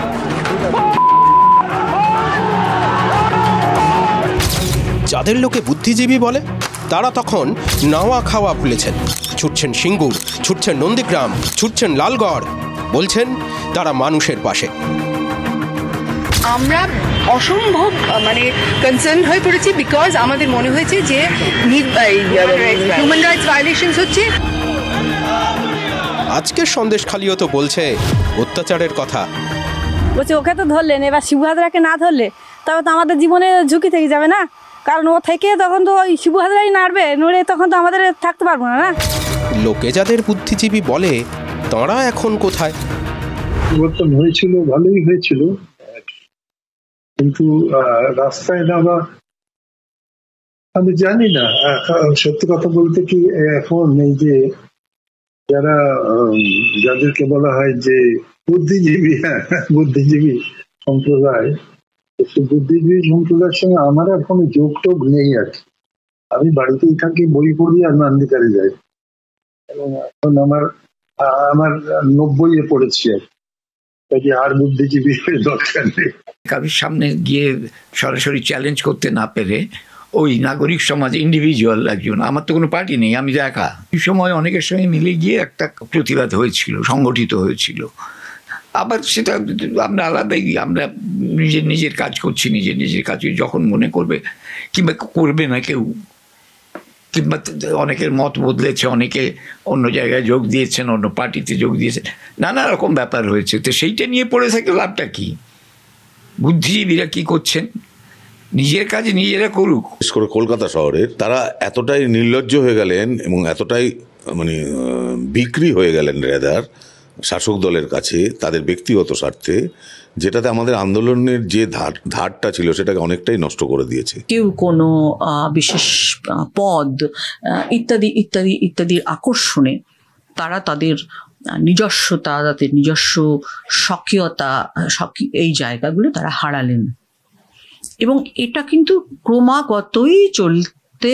Speaker 7: যাদের লোকে বুদ্ধিজীবী বলে, তারা তখন নাওয়া খাওয়া ভুলেছেন। ছুটছেন সিঙ্গুর, ছুটছেন নন্দীগ্রাম, ছুটছেন লালগড়, বলছেন তারা মানুষের পাশে।
Speaker 19: আমরা অসম্ভব কনসার্ন হয়ে পড়েছি, বিকজ আমাদের মনে হয়েছে যে হিউম্যান রাইটস ভায়োলেশনস হচ্ছে।
Speaker 7: আজকের সন্দেশখালীও তো বলছে অত্যাচারের কথা।
Speaker 20: বলছে ওকে তো ধরলেন, এবার শিবু হাজরাকে না ধরলে তবে তো আমাদের জীবনে ঝুঁকি থেকে যাবে না, কারণ ও থেকে তখন তো ওই শিবু হাজরাই নাড়বে, নড়ে তখন তো আমাদের থাকতে পারবো না।
Speaker 7: লোকে যাদের বুদ্ধিজীবী বলে, তাঁরা এখন কোথায়?
Speaker 21: পরিবর্তন হয়েছিল, ভালোই হয়েছিল, কিন্তু রাস্তায় নামা আমি জানি না। সত্যি কথা বলতে কি, এখন এই যে যাদেরকে বলা হয় যে বুদ্ধিজীবী, বুদ্ধিজীবী সম্প্রদায়, বুদ্ধিজীবী সম্প্রদায়ের সঙ্গে আমার আর কোনো যোগ টোগ নেই আর কি। আমি বাড়িতেই থাকি, বই পড়ি আর নান্দিকারে যাই, এবং এখন আমার 90-এ পড়েছি আর বুদ্ধিজীবী দরকার নেই।
Speaker 22: কারোর সামনে গিয়ে সরাসরি চ্যালেঞ্জ করতে না পেরে ওই নাগরিক সমাজ, ইন্ডিভিজুয়াল একজন, আমার তো কোনো পার্টি নেই, আমি তো একা, এই সময় অনেকের সঙ্গে মিলে গিয়ে একটা প্রতিবাদ হয়েছিল, সংগঠিত হয়েছিল। আবার সেটা আমরা আলাদাই, আমরা নিজের কাজ করছি, নিজের কাজ যখন মনে করবে, কিংবা করবে না কেউ, কিংবা অনেকের মত বদলেছে, অনেকে অন্য জায়গায় যোগ দিয়েছেন, অন্য পার্টিতে যোগ দিয়েছেন, নানা রকম ব্যাপার হয়েছে। তো সেইটা নিয়ে পড়ে থাকে লাভটা কি? বুদ্ধিজীবীরা কি করছেন? নিজের কাজ নিজেরা করুক।
Speaker 23: বিশেষ করে কলকাতা শহরের তারা এতটাই নির্লজ্জ হয়ে গেলেন এবং এতটাই মানে বিক্রি হয়ে গেলেন রেদার শাসক দলের কাছে তাদের ব্যক্তিগত স্বার্থে, যেটাতে আমাদের আন্দোলনের যে ধারটা ছিল সেটাকে অনেকটাই নষ্ট করে দিয়েছে।
Speaker 24: কেউ কোনো বিশেষ পদ ইত্যাদি ইত্যাদি ইত্যাদির আকর্ষণে তারা তাদের নিজস্বতা, তাদের নিজস্ব স্বকীয়তা, এই জায়গাগুলো তারা হারালেন, এবং এটা কিন্তু ক্রমাগতই চলতে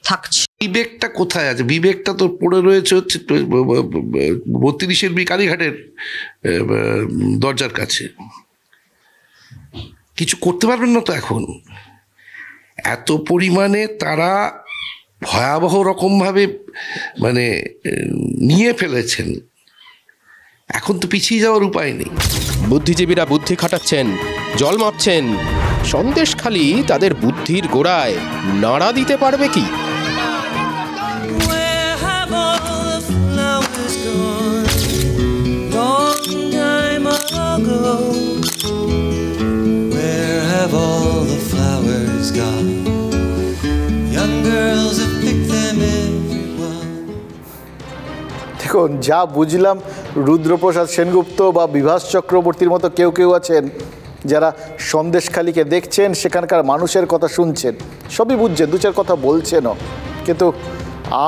Speaker 24: থাকছে।
Speaker 25: বিবেকটা কোথায় আছে? বিবেকটা তো পড়ে রয়েছে হচ্ছে 32-এর কালীঘাটের দরজার কাছে। কিছু করতে পারবেন না তো এখন। এত পরিমাণে তারা ভয়াবহ রকমভাবে মানে নিয়ে ফেলেছেন, এখন তো পিছিয়ে যাওয়ার উপায় নেই।
Speaker 7: বুদ্ধিজীবীরা বুদ্ধি খাটাচ্ছেন, জল মাপছেন, সন্দেশখালি তাদের বুদ্ধির গোড়ায় নাড়া দিতে পারবে কি?
Speaker 2: দেখুন, যা বুঝলাম রুদ্রপ্রসাদ সেনগুপ্ত বা বিভাস চক্রবর্তীর মতো কেউ কেউ আছেন যারা সন্দেশখালিকে দেখছেন, সেখানকার মানুষের কথা শুনছেন, সবই বুঝছেন, দু চার কথা বলছেনও, কিন্তু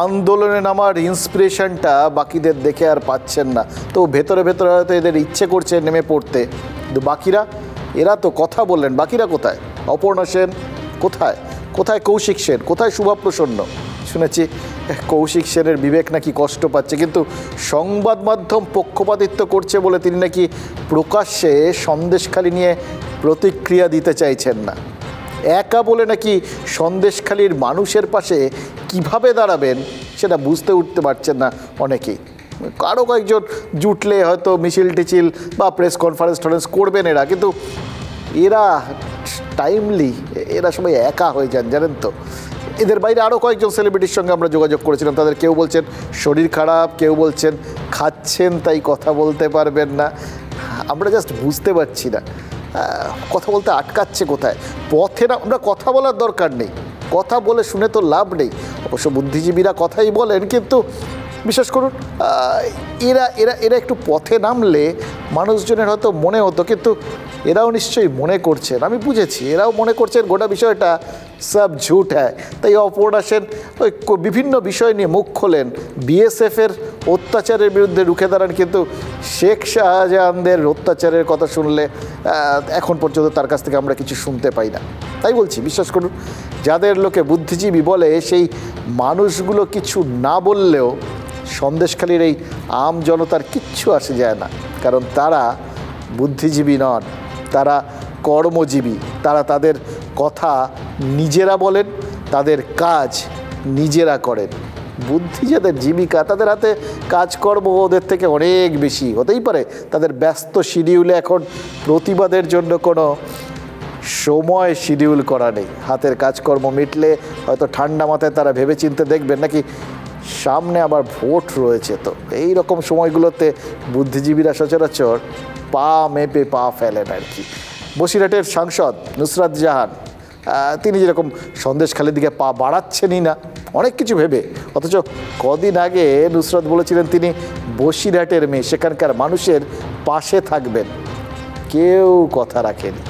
Speaker 2: আন্দোলনে নামার ইন্সপিরেশনটা বাকিদের দেখে আর পাচ্ছেন না। তো ভেতরে ভেতরে হয়তো এদের ইচ্ছে করছে নেমে পড়তে, কিন্তু বাকিরা, এরা তো কথা বললেন, বাকিরা কোথায়? অপর্ণা সেন কোথায়? কোথায় কৌশিক সেন? কোথায় শুভা প্রসন্ন? শুনেছি কৌশিক সেনের বিবেক নাকি কষ্ট পাচ্ছে, কিন্তু সংবাদ মাধ্যম পক্ষপাতিত্ব করছে বলে তিনি নাকি প্রকাশ্যে সন্দেশখালি নিয়ে প্রতিক্রিয়া দিতে চাইছেন না। একা বলে নাকি সন্দেশখালির মানুষের পাশে কিভাবে দাঁড়াবেন সেটা বুঝতে উঠতে পারছেন না অনেকেই। আরও কয়েকজন জুটলে হয়তো মিছিল টিছিল বা প্রেস কনফারেন্স করবেন এরা, কিন্তু এরা টাইমলি, এরা সবাই একা হয়ে যান, জানেন তো। এদের বাইরে আরও কয়েকজন সেলিব্রিটির সঙ্গে আমরা যোগাযোগ করেছিলাম, তাদের কেউ বলছেন শরীর খারাপ, কেউ বলছেন খাচ্ছেন তাই কথা বলতে পারবেন না। আমরা জাস্ট বুঝতে পারছি না কথা বলতে আটকাচ্ছে কোথায়। পথে না, আমরা কথা বলার দরকার নেই, কথা বলে শুনে তো লাভ নেই। অবশ্য বুদ্ধিজীবীরা কথাই বলেন, কিন্তু বিশ্বাস করুন এরা এরা এরা একটু পথে নামলে মানুষজনের হয়তো মনে হতো, কিন্তু এরাও নিশ্চয়ই মনে করছেন, আমি বুঝেছি এরাও মনে করছেন গোটা বিষয়টা সব ঝুট হ্যায়। তাই অপর্ণা সেন ওই বিভিন্ন বিষয় নিয়ে মুখ খোলেন, বিএসএফের অত্যাচারের বিরুদ্ধে রুখে দাঁড়ান, কিন্তু শেখ শাহজাহানদের অত্যাচারের কথা শুনলে এখন পর্যন্ত তার কাছ থেকে আমরা কিছু শুনতে পাই না। তাই বলছি, বিশ্বাস করুন, যাদের লোকে বুদ্ধিজীবী বলে সেই মানুষগুলো কিছু না বললেও সন্দেশখালির এই আম জনতার কিচ্ছু আসে যায় না, কারণ তারা বুদ্ধিজীবী নন, তারা কর্মজীবী। তারা তাদের কথা নিজেরা বলেন, তাদের কাজ নিজেরা করেন। বুদ্ধি যাদের জীবিকা, তাদের হাতে কাজকর্ম ওদের থেকে অনেক বেশি। হতেই পারে তাদের ব্যস্ত শিডিউলে এখন প্রতিবাদের জন্য কোনো সময় শিডিউল করা নেই, হাতের কাজকর্ম মিটলে হয়তো ঠান্ডা মাথায় তারা ভেবেচিন্তে দেখবেন নাকি সামনে আবার ভোট রয়েছে। তো এই রকম সময়গুলোতে বুদ্ধিজীবীরা সচরাচর পা মেপে পা ফেলেন আর কি। বসিরহাটের সাংসদ নুসরাত জাহান তিনি যেরকম সন্দেশখালির দিকে পা বাড়াচ্ছেনই না, অনেক কিছু ভেবে। অথচ কদিন আগে নুসরাত বলেছিলেন তিনি বসিরহাটের মেয়ে, সেখানকার মানুষের পাশে থাকবেন। কেউ কথা রাখেনি।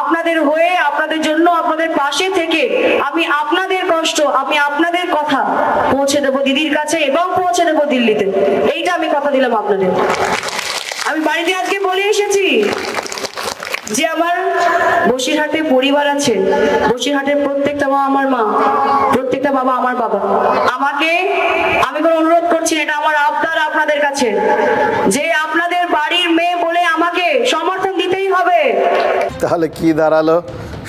Speaker 1: আপনাদের হয়ে, আপনাদের জন্য, আপনাদের পাশে থেকে আমি আপনাদের কষ্ট, আমি আপনাদের কথা পৌঁছে দেবো দিদির কাছে এবং পৌঁছে দেবো দিল্লিতে। এইটা আমি কথা দিলাম আপনাদের। আমি বাড়িতে আজকে বলে এসেছি যে আমার বসিরহাটে পরিবার আছে, বসিরহাটের প্রত্যেকটা মা আমার মা, প্রত্যেকটা বাবা আমার বাবা। আমি কোনো অনুরোধ করছি, এটা আমার আবদার আপনাদের কাছে, যে আপনাদের বাড়ির মেয়ে বলে আমাকে সমর্থন দিতেই হবে।
Speaker 2: তাহলে কি দাঁড়ালো?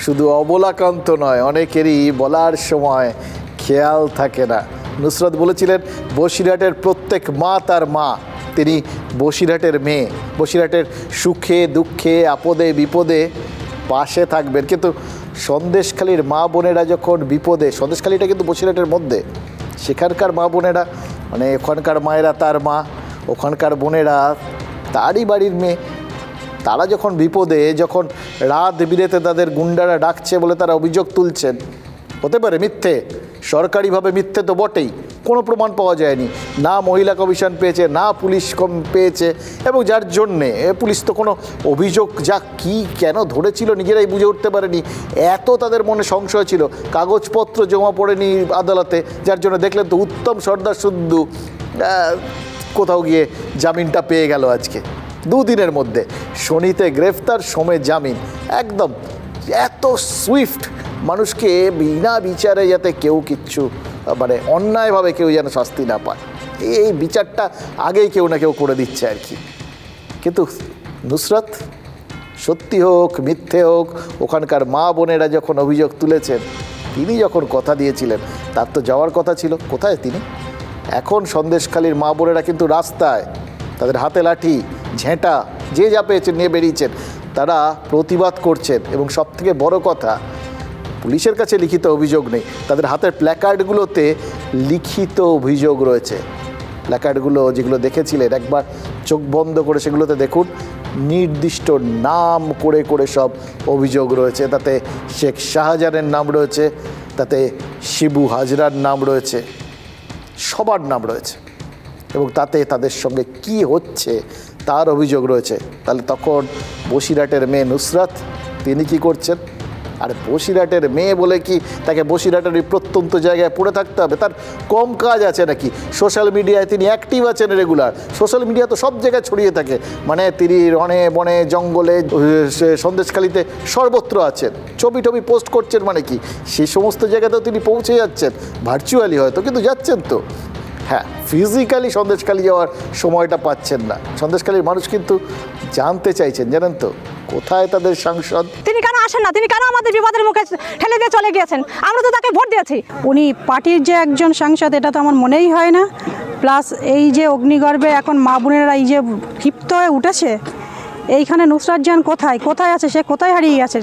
Speaker 2: শুধু অবলাকান্ত নয়, অনেকেরই বলার সময় খেয়াল থাকে না। নুসরাত বলেছিলেন বসিরহাটের প্রত্যেক মা তার মা, তিনি বসিরহাটের মেয়ে, বসিরহাটের সুখে দুঃখে আপদে বিপদে পাশে থাকবেন। কিন্তু সন্দেশখালির মা বোনেরা যখন বিপদে, সন্দেশখালিটা কিন্তু বসিরহাটের মধ্যে, সেখানকার মা বোনেরা মানে ওখানকার মায়েরা তার মা, ওখানকার বোনেরা তারই বাড়ির মেয়ে, তারা যখন বিপদে, যখন রাত বিরেতে তাদের গুন্ডারা ডাকছে বলে তারা অভিযোগ তুলছেন, হতে পারে মিথ্যে, সরকারিভাবে মিথ্যে তো বটেই, কোনো প্রমাণ পাওয়া যায়নি, না মহিলা কমিশন পেয়েছে, না পুলিশ পেয়েছে, এবং যার জন্যে পুলিশ তো কোনো অভিযোগ যা কি কেন ধরেছিল নিজেরাই বুঝে উঠতে পারেনি, এত তাদের মনে সংশয় ছিল, কাগজপত্র জমা পড়েনি আদালতে, যার জন্য দেখলেন তো উত্তম সর্দার শুদ্ধ কোথাও গিয়ে জামিনটা পেয়ে গেল আজকে 2 দিনের মধ্যে। শনিতে গ্রেফতার, সোমে জামিন, একদম এত সুইফট, মানুষকে বিনা বিচারে যাতে কেউ কিচ্ছু মানে অন্যায়ভাবে কেউ যেন শাস্তি না পায়, এই বিচারটা আগেই কেউ না কেউ করে দিচ্ছে আর কি। কিন্তু নুসরাত, সত্যি হোক মিথ্যে হোক, ওখানকার মা বোনেরা যখন অভিযোগ তুলেছেন, তিনি যখন কথা দিয়েছিলেন, তার তো যাওয়ার কথা ছিল। কোথায় তিনি? এখন সন্দেশখালির মা বোনেরা কিন্তু রাস্তায়, তাদের হাতে লাঠি ঝেঁটা যে যা পেয়েছেন নিয়ে বেরিয়েছেন, তারা প্রতিবাদ করছেন। এবং সবথেকে বড় কথা, পুলিশের কাছে লিখিত অভিযোগ নেই, তাদের হাতের প্ল্যাকার্ডগুলোতে লিখিত অভিযোগ রয়েছে। প্ল্যাকার্ডগুলো যেগুলো দেখেছিলেন একবার চোখ বন্ধ করে সেগুলোতে দেখুন, নির্দিষ্ট নাম করে করে সব অভিযোগ রয়েছে। তাতে শেখ শাহজাহানের নাম রয়েছে, তাতে শিবু হাজরার নাম রয়েছে, সবার নাম রয়েছে, এবং তাতে তাদের সঙ্গে কি হচ্ছে তার অভিযোগ রয়েছে। তাহলে তখন বসিরহাটের মেয়ে নুসরাত তিনি কি করছেন? আর বসিরহাটের মেয়ে বলে কি তাকে বসিরহাটের ওই প্রত্যন্ত জায়গায় পড়ে থাকতে হবে? তার কম কাজ আছে নাকি? সোশ্যাল মিডিয়ায় তিনি অ্যাক্টিভ আছেন রেগুলার, সোশ্যাল মিডিয়া তো সব জায়গায় ছড়িয়ে থাকে, মানে তিনি রণে বনে জঙ্গলে সন্দেশখালিতে সর্বত্র আছেন, ছবি টবি পোস্ট করছেন, মানে কি সেই সমস্ত জায়গাতেও তিনি পৌঁছে যাচ্ছেন, ভার্চুয়ালি হয়তো, কিন্তু যাচ্ছেন তো। হ্যাঁ, ফিজিক্যালি সন্দেশখালি যাওয়ার সময়টা পাচ্ছেন না। সন্দেশখালির মানুষ কিন্তু জানতে চাইছেন, জানেন তো, কোথায় তাদের সাংসদ?
Speaker 20: তিনি কেন আসেন না? তিনি কেন আমাদের বিপদের মুখে ঠেলে দিয়ে চলে গিয়েছেন? আমরা তো তাকে ভোট দিয়েছি। উনি পার্টির যে একজন সাংসদ এটা তো আমার মনেই হয় না। প্লাস এই যে অগ্নিগর্ভে এখন মা বোনেরা এই যে ক্ষিপ্ত হয়ে উঠেছে, এইখানে নুসরাত জাহান কোথায় কোথায় আছে? সে কোথায় হারিয়ে গেছে?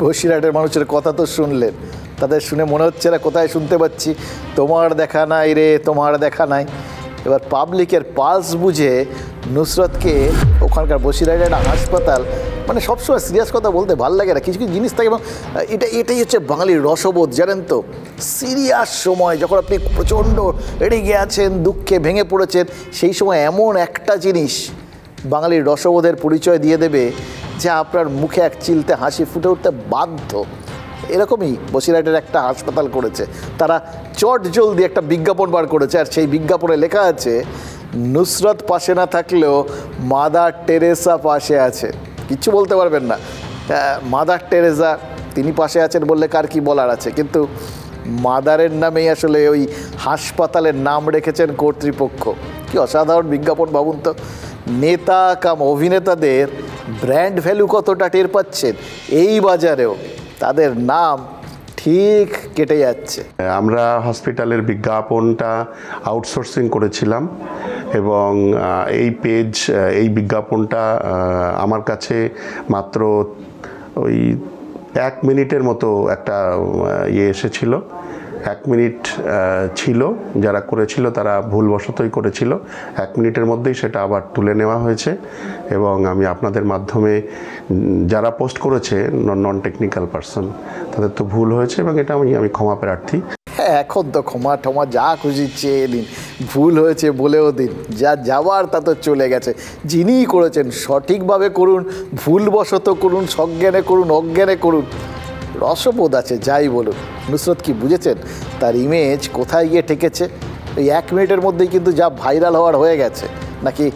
Speaker 2: বসিরহাটের মানুষের কথা তো শুনলেন, তাদের শুনে মনে হচ্ছে না কোথায় শুনতে পাচ্ছি, তোমার দেখা নাই রে, তোমার দেখা নাই। এবার পাবলিকের পালস বুঝে নুসরাতকে ওখানকার বসিরহাটের একটা হাসপাতাল, মানে সবসময় সিরিয়াস কথা বলতে ভালো লাগে না, কিছু কিছু জিনিস থাকে, এবং এটাই হচ্ছে বাঙালির রসবোধ, জানেন তো। সিরিয়াস সময় যখন আপনি প্রচণ্ড রেগে আছেন, দুঃখে ভেঙে পড়েছেন, সেই সময় এমন একটা জিনিস বাঙালির রসবোধের পরিচয় দিয়ে দেবে যে আপনার মুখে এক চিলতে হাসি ফুটে উঠতে বাধ্য। এরকমই বসিরহাটের একটা হাসপাতাল করেছে, তারা চট জলদি একটা বিজ্ঞাপন বার করেছে, আর সেই বিজ্ঞাপনে লেখা আছে নুসরাত পাশে না থাকলেও মাদার টেরেসা পাশে আছে। কিচ্ছু বলতে পারবেন না, মাদার টেরেসা তিনি পাশে আছেন বললে কার কি বলার আছে। কিন্তু মাদারের নামেই আসলে ওই হাসপাতালের নাম রেখেছেন কর্তৃপক্ষ। কি অসাধারণ বিজ্ঞাপন ভাবুন তো। নেতা কাম অভিনেতাদের ব্র্যান্ড ভ্যালু কতটা টের পাচ্ছেন এই বাজারেও, তাদের নাম ঠিক কেটে যাচ্ছে।
Speaker 3: আমরা হসপিটালের বিজ্ঞাপনটা আউটসোর্সিং করেছিলাম, এবং এই বিজ্ঞাপনটা আমার কাছে মাত্র ওই 1 মিনিটের মতো একটা এসেছিল, 1 মিনিট ছিল, যারা করেছিল তারা ভুলবশতই করেছিল। 1 মিনিটের মধ্যেই সেটা আবার তুলে নেওয়া হয়েছে এবং আমি আপনাদের মাধ্যমে যারা পোস্ট করেছে নন টেকনিক্যাল পারসন তাদের তো ভুল হয়েছে এবং এটা আমি ক্ষমা প্রার্থী।
Speaker 2: হ্যাঁ, এখন তো ক্ষমা টমা যা খুশি চেয়ে দিন, ভুল হয়েছে বলেও দিন, যা যাওয়ার তা তো চলে গেছে। যিনিই করেছেন সঠিকভাবে করুন, ভুলবশত করুন, সজ্ঞানে করুন, অজ্ঞানে করুন, রসবোধ আছে যাই বলুন। নুসরত কি বুঝেছেন তার ইমেজ কোথায় গিয়ে ঠেকেছে? এই 1 মিনিটের মধ্যেই কিন্তু যা ভাইরাল হওয়ার হয়ে গেছে। নাকি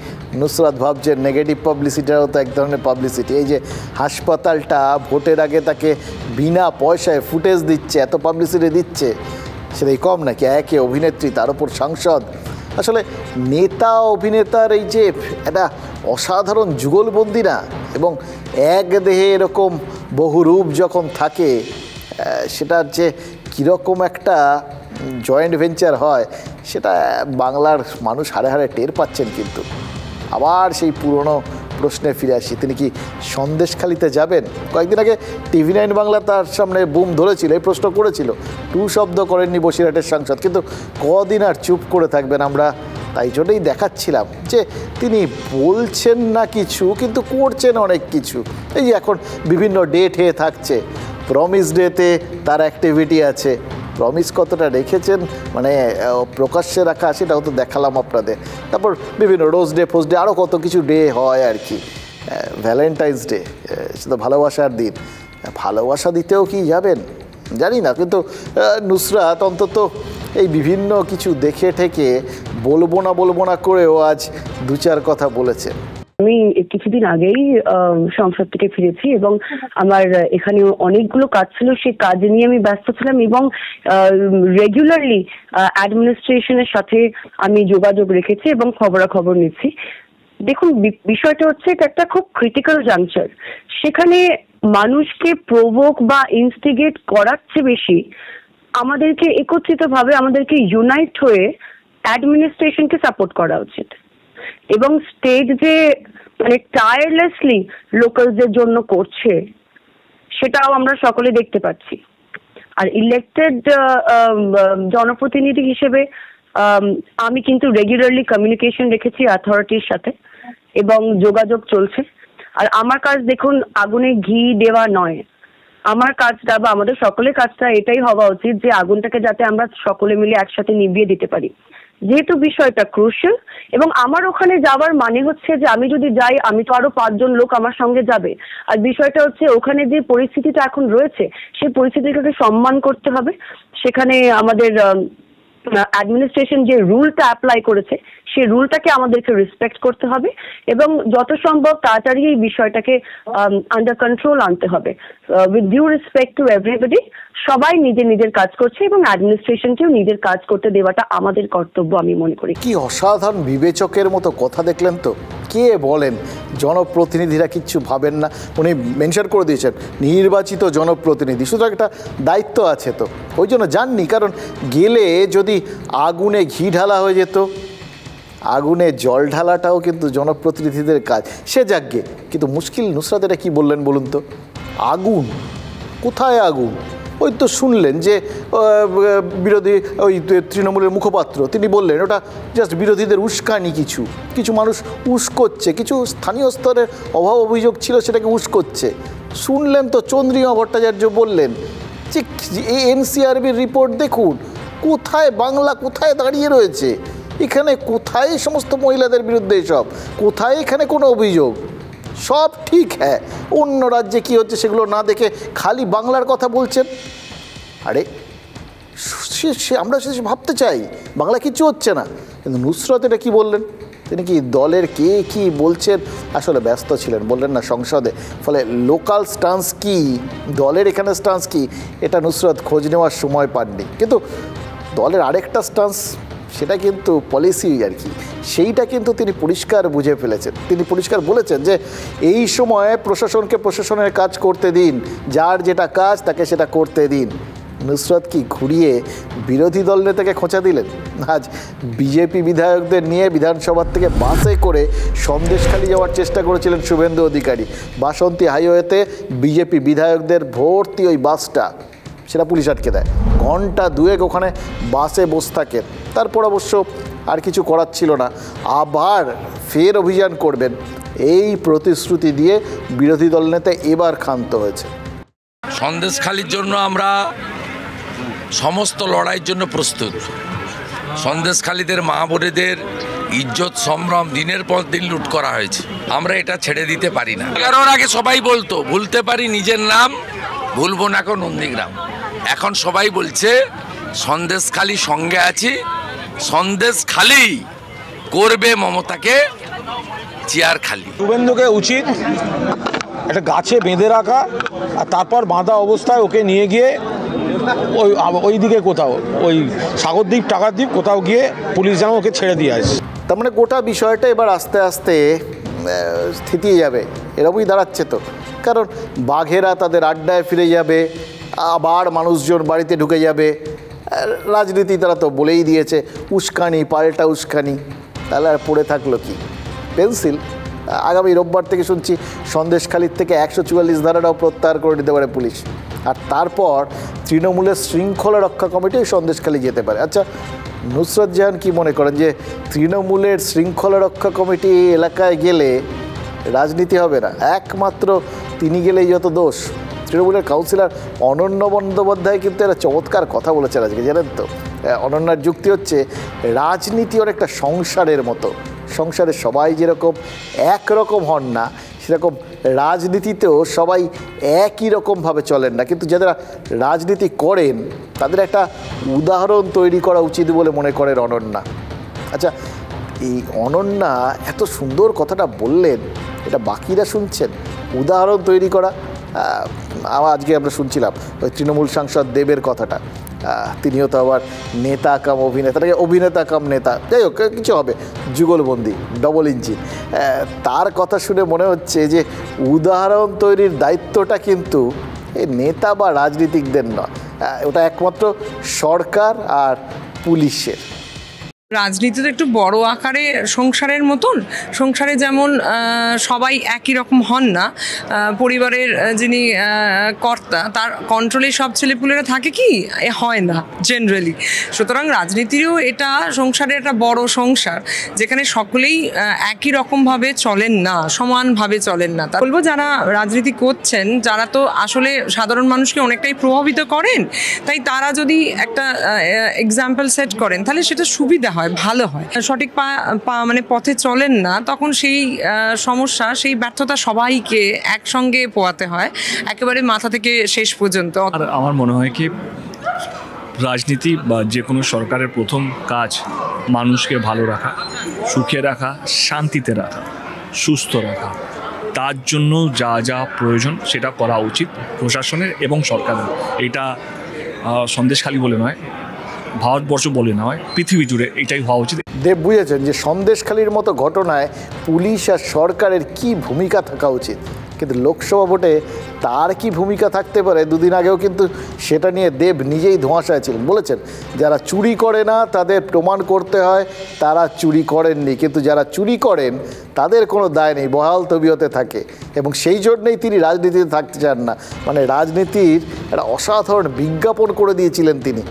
Speaker 2: নুসরাত ভাবছেন নেগেটিভ পাবলিসিটিটাও তো এক ধরনের পাবলিসিটি? এই যে হাসপাতালটা ভোটের আগে তাকে বিনা পয়সায় ফুটেজ দিচ্ছে, এত পাবলিসিটি দিচ্ছে, সেটাই কম নাকি? একে অভিনেত্রী, তার উপর সাংসদ। আসলে নেতা অভিনেতার এই যে একটা অসাধারণ যুগলবন্দি না, এবং এক দেহে এরকম বহু রূপ যখন থাকে, সেটার যে কীরকম একটা জয়েন্ট ভেঞ্চার হয় সেটা বাংলার মানুষ হাড়ে হাড়ে টের পাচ্ছেন। কিন্তু আবার সেই পুরনো প্রশ্নে ফিরে আসি, তিনি কি সন্দেশখালিতে যাবেন? কয়েকদিন আগে TV9 বাংলা তার সামনে বুম ধরেছিল, এই প্রশ্ন করেছিল, টু শব্দ করেননি বসিরহাটের সাংসদ। কিন্তু কদিন আর চুপ করে থাকবেন? আমরা তাই জন্যই দেখাচ্ছিলাম যে তিনি বলছেন না কিছু, কিন্তু করছেন অনেক কিছু। এই যে এখন বিভিন্ন ডেট হয়ে থাকছে, প্রমিস ডেতে তার অ্যাক্টিভিটি আছে, প্রমিস কতটা রেখেছেন মানে প্রকাশ্যে রাখা, সেটাও তো দেখালাম আপনাদের। তারপর বিভিন্ন রোজ ডে, ফোজ ডে, আরও কত কিছু ডে হয় আর কি। ভ্যালেন্টাইন্স ডে, সেটা ভালোবাসার দিন, ভালোবাসা দিতেও কি যাবেন জানি না। কিন্তু নুসরাত অন্তত এই বিভিন্ন কিছু দেখে ঠেকে বলবো না করেও আজ 2-4 কথা বলেছেন।
Speaker 4: আমি কিছুদিন আগেই সংসদ থেকে ফিরেছি এবং আমার এখানে অনেকগুলো কাজ ছিল, সেই কাজ নিয়ে আমি ব্যস্ত ছিলাম এবং রেগুলারলি অ্যাডমিনিস্ট্রেশনের সাথে আমি যোগাযোগ রেখেছি এবং খবরাখবর নিচ্ছি। দেখুন, বিষয়টা হচ্ছে এটা একটা খুব ক্রিটিক্যাল জাংচার। সেখানে মানুষকে প্রভোক বা ইনস্টিগেট করার চেয়ে বেশি আমাদেরকে একত্রিতভাবে, আমাদেরকে ইউনাইট হয়ে অ্যাডমিনিস্ট্রেশনকে সাপোর্ট করা উচিত। এবং স্টেট যে মানে টায়ারলেসলি লোকালদের জন্য করছে সেটাও আমরা সকলে দেখতে পাচ্ছি। আর ইলেক্টেড জনপ্রতিনিধি হিসেবে আমি কিন্তু রেগুলারলি কমিউনিকেশন রেখেছি অথরিটির সাথে এবং যোগাযোগ চলছে। আর আমার কাজ দেখুন আগুনে ঘি দেওয়া নয়, আমার কাজটা বা আমাদের সকলের কাজটা এটাই হওয়া উচিত যে আগুনটাকে যাতে আমরা সকলে মিলে একসাথে নিভিয়ে দিতে পারি, যেহেতু বিষয়টা ক্রুশিয়াল। এবং আমার ওখানে যাওয়ার মানে হচ্ছে যে আমি যদি যাই, আমি তো আরো 5 জন লোক আমার সঙ্গে যাবে। আর বিষয়টা হচ্ছে ওখানে যে পরিস্থিতিটা এখন রয়েছে সেই পরিস্থিতিটাকে সম্মান করতে হবে। সেখানে আমাদের অ্যাডমিনিস্ট্রেশন যে রুলটা অ্যাপ্লাই করেছে সেই রুলটাকে আমাদেরকে রেসপেক্ট করতে হবে এবং যত সম্ভব তাড়াতাড়ি এই বিষয়টাকে আন্ডার কন্ট্রোল আনতে হবে। With due respect to everybody, সবাই নিজের কাজ করছে এবং অ্যাডমিনিস্ট্রেশনকেও নিজের কাজ করতে দেওয়াটা আমাদের কর্তব্য আমি মনে করি।
Speaker 2: কি অসাধারণ বিবেচকের মতো কথা দেখলেন তো। কে বলেন জনপ্রতিনিধিরা কিচ্ছু ভাবেন না? উনি মেনশন করে দিয়েছেন নির্বাচিত জনপ্রতিনিধি, সুতরাং একটা দায়িত্ব আছে, তো ওই জন্য যাননি। কারণ গেলে যদি আগুনে ঘি ঢালা হয়ে যেত, আগুনে জল ঢালাটাও কিন্তু জনপ্রতিনিধিদের কাজ, সে যাকগে। কিন্তু মুশকিল নুসরাত এটা কী বললেন বলুন তো? আগুন কোথায়? আগুন ওই তো শুনলেন যে বিরোধী ওই তৃণমূলের মুখপাত্র তিনি বললেন ওটা জাস্ট বিরোধীদের উস্কানি, কিছু মানুষ উস্কোচ্ছে, কিছু স্থানীয় স্তরের অভাব অভিযোগ ছিল সেটাকে উস্কোচ্ছে। শুনলেন তো চন্দ্রিমা ভট্টাচার্য বললেন যে এই এনসিআরবির রিপোর্ট দেখুন, কোথায় বাংলা কোথায় দাঁড়িয়ে রয়েছে, এখানে কোথায় সমস্ত মহিলাদের বিরুদ্ধে এসব, কোথায় এখানে কোনো অভিযোগ, সব ঠিক। হ্যাঁ, অন্য রাজ্যে কী হচ্ছে সেগুলো না দেখে খালি বাংলার কথা বলছেন। আরে আমরা সে ভাবতে চাই বাংলা কিচ্ছু হচ্ছে না, কিন্তু নুসরত এটা কী বললেন? তিনি কি দলের কে কী বলছেন আসলে ব্যস্ত ছিলেন, বললেন না সংসদে। ফলে লোকাল স্টান্স কি, দলের এখানে স্টান্স কি, এটা নুসরত খোঁজ নেওয়ার সময় পাননি। কিন্তু দলের আরেকটা স্টান্স, সেটা কিন্তু পলিসি আর কি, সেইটা কিন্তু তিনি পরিষ্কার বুঝে ফেলেছেন। তিনি পরিষ্কার বলেছেন যে এই সময়ে প্রশাসনকে প্রশাসনের কাজ করতে দিন, যার যেটা কাজ তাকে সেটা করতে দিন। নুসরত কি ঘুরিয়ে বিরোধী দল নেতাকে খোঁচা দিলেন? আজ বিজেপি বিধায়কদের নিয়ে বিধানসভার থেকে বাসে করে সন্দেশখালি যাওয়ার চেষ্টা করেছিলেন শুভেন্দু অধিকারী। বাসন্তী হাইওয়েতে বিজেপি বিধায়কদের ভর্তি ওই বাসটা, সেটা পুলিশ আটকে দেয়। ঘন্টা দুয়েক ওখানে বাসে বসে থাকেন, তারপর অবশ্য আর কিছু করার ছিল না, আবার ফের অভিযান করবেন এই প্রতিশ্রুতি দিয়ে বিরোধী দল নেতা এবার ক্ষান্ত হয়েছে।
Speaker 5: সন্দেশখালির জন্য আমরা সমস্ত লড়াইয়ের জন্য প্রস্তুত। সন্দেশখালিদের মা বোনেদের ইজ্জত সম্ভ্রম দিনের পর দিন লুট করা হয়েছে, আমরা এটা ছেড়ে দিতে পারি না। 11-র আগে সবাই বলতো ভুলতে পারি নিজের নাম, ভুলবো না এখন নন্দীগ্রাম। এখন সবাই বলছে সন্দেশখালি সঙ্গে আছি, সন্দেশখালি করবে মমতাকে চেয়ার খালি।
Speaker 17: শুভেন্দুকে উচিত একটা গাছে বেঁধে রাখা, আর তারপর বাঁধা অবস্থায় ওকে নিয়ে গিয়ে ওই দিকে কোথাও, ওই সাগরদ্বীপ টাকাদ্বীপ কোথাও গিয়ে পুলিশ যেন ওকে ছেড়ে দিয়ে আসে।
Speaker 2: তার মানে গোটা বিষয়টা এবার আস্তে আস্তে থিতিয়ে যাবে, এরকমই দাঁড়াচ্ছে তো। কারণ বাঘেরা তাদের আড্ডায় ফিরে যাবে, আবার মানুষজন বাড়িতে ঢুকে যাবে। রাজনীতি তারা তো বলেই দিয়েছে উস্কানি পাল্টা উস্কানি, তাহলে আর পড়ে থাকলো কি? পেন্সিল। আগামী রোববার থেকে শুনছি সন্দেশখালির থেকে 144 ধারাটাও প্রত্যাহার করে নিতে পারে পুলিশ, আর তারপর তৃণমূলের শৃঙ্খলা রক্ষা কমিটি সন্দেশখালি যেতে পারে। আচ্ছা, নুসরত জাহান কি মনে করেন যে তৃণমূলের শৃঙ্খলা রক্ষা কমিটি এলাকায় গেলে রাজনীতি হবে না? একমাত্র তিনি গেলেই যত দোষ। তৃণমূলের কাউন্সিলর অনন্য বন্দ্যোপাধ্যায় কিন্তু একটা চমৎকার কথা বলেছেন আজকে, জানেন তো? অনন্যার যুক্তি হচ্ছে রাজনীতি অনেকটা সংসারের মতো, সংসারে সবাই যেরকম একরকম হন না, সেরকম রাজনীতিতেও সবাই একই রকমভাবে চলেন না, কিন্তু যারা রাজনীতি করেন তাদের একটা উদাহরণ তৈরি করা উচিত বলে মনে করেন অনন্যা। আচ্ছা, এই অনন্যা এত সুন্দর কথাটা বললেন, এটা বাকিরা শুনছেন? উদাহরণ তৈরি করা। আজকে আমরা শুনছিলাম ওই তৃণমূল সাংসদ দেবের কথাটা, তিনিও তো আবার নেতা কাম অভিনেতা, অভিনেতা কাম নেতা, যাই হোক কিছু হবে, যুগলবন্দি, ডবল ইঞ্জিন। তার কথা শুনে মনে হচ্ছে যে উদাহরণ তৈরির দায়িত্বটা কিন্তু এই নেতা বা রাজনীতিকদের নয়, ওটা একমাত্র সরকার আর পুলিশের।
Speaker 6: রাজনীতি তো একটু বড় আকারে সংসারের মতন, সংসারে যেমন সবাই একই রকম হন না, পরিবারের যিনি কর্তা তার কন্ট্রোলে সব ছেলেপুলেরা থাকে কি হয় না জেনারেলি। সুতরাং রাজনীতিরও এটা সংসারের একটা বড় সংসার, যেখানে সকলেই একই রকমভাবে চলেন না, সমানভাবে চলেন না। তা বলবো যারা রাজনীতি করছেন, যারা তো আসলে সাধারণ মানুষকে অনেকটাই প্রভাবিত করেন, তাই তারা যদি একটা এক্সাম্পল সেট করেন তাহলে সেটা সুবিধা হয়, ভালো হয়। সঠিক মানে পথে চলেন না, তখন সেই সমস্যা, সেই ব্যর্থতা সবাইকে একসঙ্গে পোয়াতে হয় একেবারে মাথা থেকে শেষ পর্যন্ত।
Speaker 9: আর আমার মনে হয় কি রাজনীতি বা যে কোনো সরকারের প্রথম কাজ মানুষকে ভালো রাখা, সুখে রাখা, শান্তিতে রাখা, সুস্থ রাখা। তার জন্য যা যা প্রয়োজন সেটা করা উচিত প্রশাসনের এবং সরকারের। এটা সন্দেশখালি বলে নয়, ভারতবর্ষ বলে নয়, পৃথিবী জুড়ে এটাই হওয়া উচিত।
Speaker 2: দেব বুঝেছেন যে সন্দেশখালির মতো ঘটনায় পুলিশ আর সরকারের কি ভূমিকা থাকা উচিত, কিন্তু লোকসভা ভোটে তার কি ভূমিকা থাকতে পারে দুদিন আগেও কিন্তু সেটা নিয়ে দেব নিজেই ধোঁয়াশায় ছিলেন। বলেছেন যারা চুরি করে না তাদের প্রমাণ করতে হয় তারা চুরি করেননি, কিন্তু যারা চুরি করেন তাদের কোনো দায় নেই, বহাল তবিয়তে থাকে, এবং সেই জন্যেই তিনি রাজনীতিতে থাকতে চান না। মানে রাজনীতির একটা অসাধারণ বিজ্ঞাপন করে দিয়েছিলেন তিনি।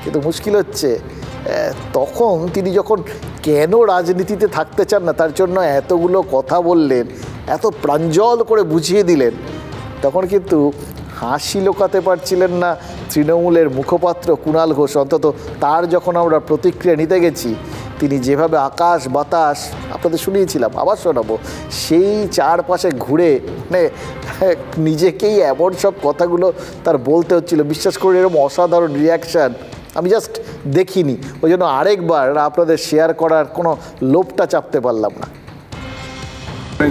Speaker 2: কিন্তু মুশকিল হচ্ছে তখন তিনি যখন কেন রাজনীতিতে থাকতে চান না তার জন্য এতগুলো কথা বললেন, এত প্রাঞ্জল করে বুঝিয়ে দিলেন, তখন কিন্তু হাসি লোকাতে পারছিলেন না তৃণমূলের মুখপাত্র কুণাল ঘোষ। অন্তত তার যখন আমরা প্রতিক্রিয়া নিতে গেছি, তিনি যেভাবে আকাশ বাতাস আপনাদের শুনিয়েছিলাম, আবার শোনাবো, সেই চারপাশে ঘুরে মানে নিজেকেই এমন সব কথাগুলো তার বলতে হচ্ছিল। বিশ্বাস করে এরকম অসাধারণ রিয়াকশান আমি জাস্ট দেখিনি, ওই জন্য আরেকবার আপনাদের শেয়ার করার কোনো লোভটা চাপতে পারলাম না।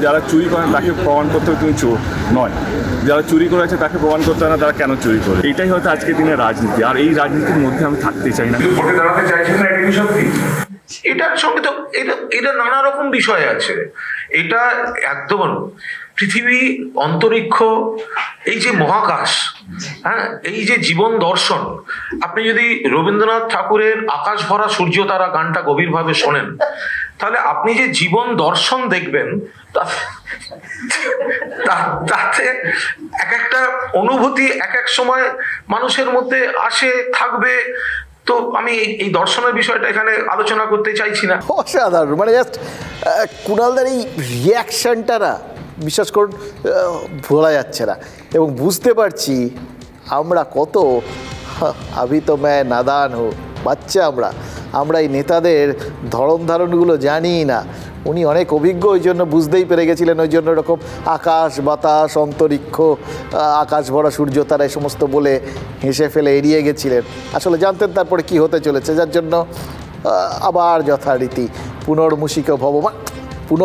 Speaker 10: যারা চুরি করেন তাকে প্রমাণ করতে হবে তুমি চোর নয়, যারা চুরি করেছে তাকে প্রমাণ করতে হয় না তারা কেন চুরি করে। এটাই হয়তো আজকের দিনের রাজনীতি, আর এই রাজনীতির মধ্যে আমি থাকতে চাই না।
Speaker 11: দাঁড়াতে চাইছেন না, এটা কি সত্যি? এটার সঙ্গে তো এটা নানা রকম বিষয় আছে। এটা একদম পৃথিবী, অন্তরিক্ষ, এই যে মহাকাশ, হ্যাঁ, এই যে জীবন দর্শন। আপনি যদি রবীন্দ্রনাথ ঠাকুরের আকাশ ভরা সূর্য তারা গানটা গভীরভাবে শোনেন, তাহলে আপনি যে জীবন দর্শন দেখবেন তাতে এক একটা অনুভূতি এক এক সময় মানুষের মধ্যে আসে, থাকবে। তো আমি এই দর্শনের বিষয়টা এখানে আলোচনা করতে চাইছি না।
Speaker 2: অসাধারণ, মানে জাস্ট কুণালদার এই রিয়াকশনটা না, বিশ্বাস করুন ভোলা যাচ্ছে না। এবং বুঝতে পারছি আমরা কত আভি তো ম্যায় নাদান হো, বাচ্চা আমরা এই নেতাদের ধরন ধারণগুলো জানি না। উনি অনেক অভিজ্ঞ, ওই জন্য বুঝতেই পেরে গেছিলেন, ওই জন্য এরকম আকাশ বাতাস অন্তরিক্ষ আকাশ ভরা সূর্য তারা এই সমস্ত বলে হেসে ফেলে এড়িয়ে গেছিলেন। আসলে জানতেন তারপরে কি হতে চলেছে, যার জন্য আবার যথারীতি পুনর্মূষিক ভবমান পুনঃ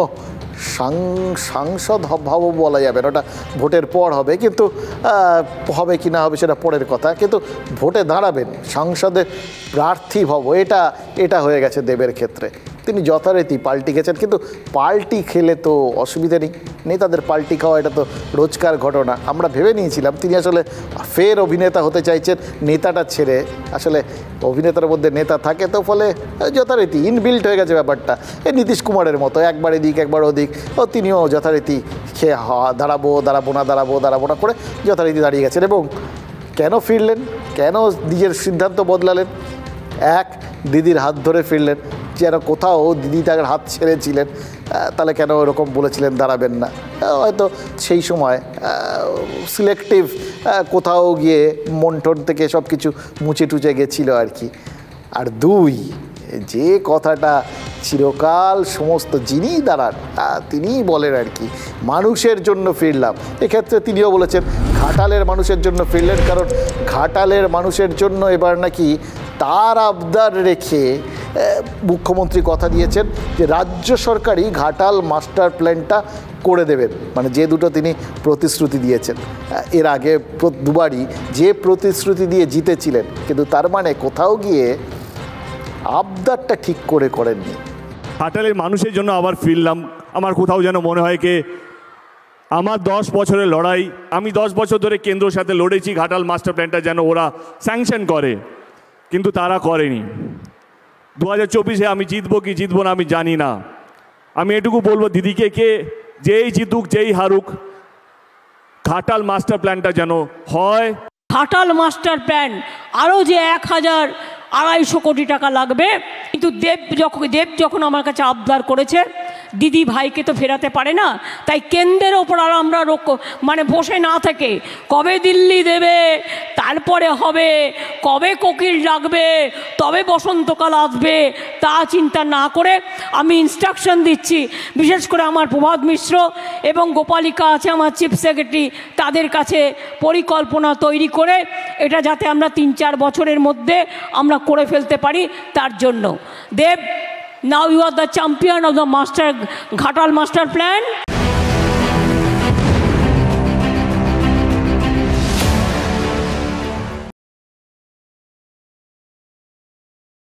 Speaker 2: সাংসদ ভাব বলা যাবে না, ওটা ভোটের পর হবে, কিন্তু হবে কি না হবে সেটা পরের কথা, কিন্তু ভোটে দাঁড়াবেন, সংসদে প্রার্থী ভব, এটা হয়ে গেছে দেবের ক্ষেত্রে। তিনি যথারীতি পাল্টি খেয়েছেন, কিন্তু পাল্টি খেলে তো অসুবিধা নেই, নেতাদের পাল্টি খাওয়া এটা তো রোজকার ঘটনা। আমরা ভেবে নিয়েছিলাম তিনি আসলে ফের অভিনেতা হতে চাইছেন, নেতাটা ছেড়ে। আসলে অভিনেতার মধ্যে নেতা থাকে, তো ফলে যথারীতি ইনবিল্ট হয়ে গেছে ব্যাপারটা। এই নীতিশ কুমারের মতো একবার এদিক একবার ওদিক, তিনিও যথারীতি খেয়ে দাঁড়াবো না করে যথারীতি দাঁড়িয়ে গেছেন। এবং কেন ফিরলেন, কেন নিজের সিদ্ধান্ত বদলালেন? এক, দিদির হাত ধরে ফিরলেন, যেন কোথাও দিদি তার হাত ছেড়েছিলেন, তাহলে কেন ওরকম বলেছিলেন দাঁড়াবেন না, হয়তো সেই সময় সিলেক্টিভ কোথাও গিয়ে মন্ঠন থেকে সব কিছু মুছে টুচে গেছিলো আর কি। আর দুই, যে কথাটা চিরকাল সমস্ত যিনিই দাঁড়ান তিনিই বলেন আর কি, মানুষের জন্য ফিরলাম। এক্ষেত্রে তিনিও বলেছেন ঘাটালের মানুষের জন্য ফিরলেন, কারণ ঘাটালের মানুষের জন্য এবার নাকি তার আবদার রেখে মুখ্যমন্ত্রী কথা দিয়েছেন যে রাজ্য সরকারই ঘাটাল মাস্টার প্ল্যানটা করে দেবেন, মানে যে দুটো তিনি প্রতিশ্রুতি দিয়েছেন এর আগে দুবারই, যে প্রতিশ্রুতি দিয়ে জিতেছিলেন, কিন্তু তার মানে কোথাও গিয়ে আবদারটা ঠিক করে করেননি।
Speaker 8: ঘাটালের মানুষের জন্য আবার ফিরলাম, আমার কোথাও যেন মনে হয় কি আমার 10 বছরের লড়াই, আমি 10 বছর ধরে কেন্দ্রের সাথে লড়েছি ঘাটাল মাস্টার প্ল্যানটা যেন ওরা স্যাংশন করে, কিন্তু তারা করেনি। 2024-এ আমি জিতবো কি জিতবো না আমি জানি না। আমি এটুকু বলবো দিদিকে, কে যেই জিতুক যেই হারুক, ঘাটাল মাস্টার প্ল্যানটা যেন হয়।
Speaker 12: ঘাটাল মাস্টার প্ল্যান আরও যে 1,250 কোটি টাকা লাগবে, কিন্তু দেব যখন আমার কাছে আবদার করেছে, দিদি ভাইকে তো ফেরাতে পারে না, তাই কেন্দ্রের ওপর আর আমরা মানে বসে না থেকে কবে দিল্লি দেবে, তারপরে হবে, কবে কোকিল ডাকবে, তবে বসন্তকাল আসবে, তা চিন্তা না করে আমি ইনস্ট্রাকশন দিচ্ছি, বিশেষ করে আমার প্রভাত মিশ্র এবং গোপালিকা আছে আমার চিফ সেক্রেটারি, তাদের কাছে পরিকল্পনা তৈরি করে এটা যাতে আমরা 3-4 বছরের মধ্যে আমরা করে ফেলতে পারি, তার জন্য। দেব, now you are the champion of the Ghatal master plan.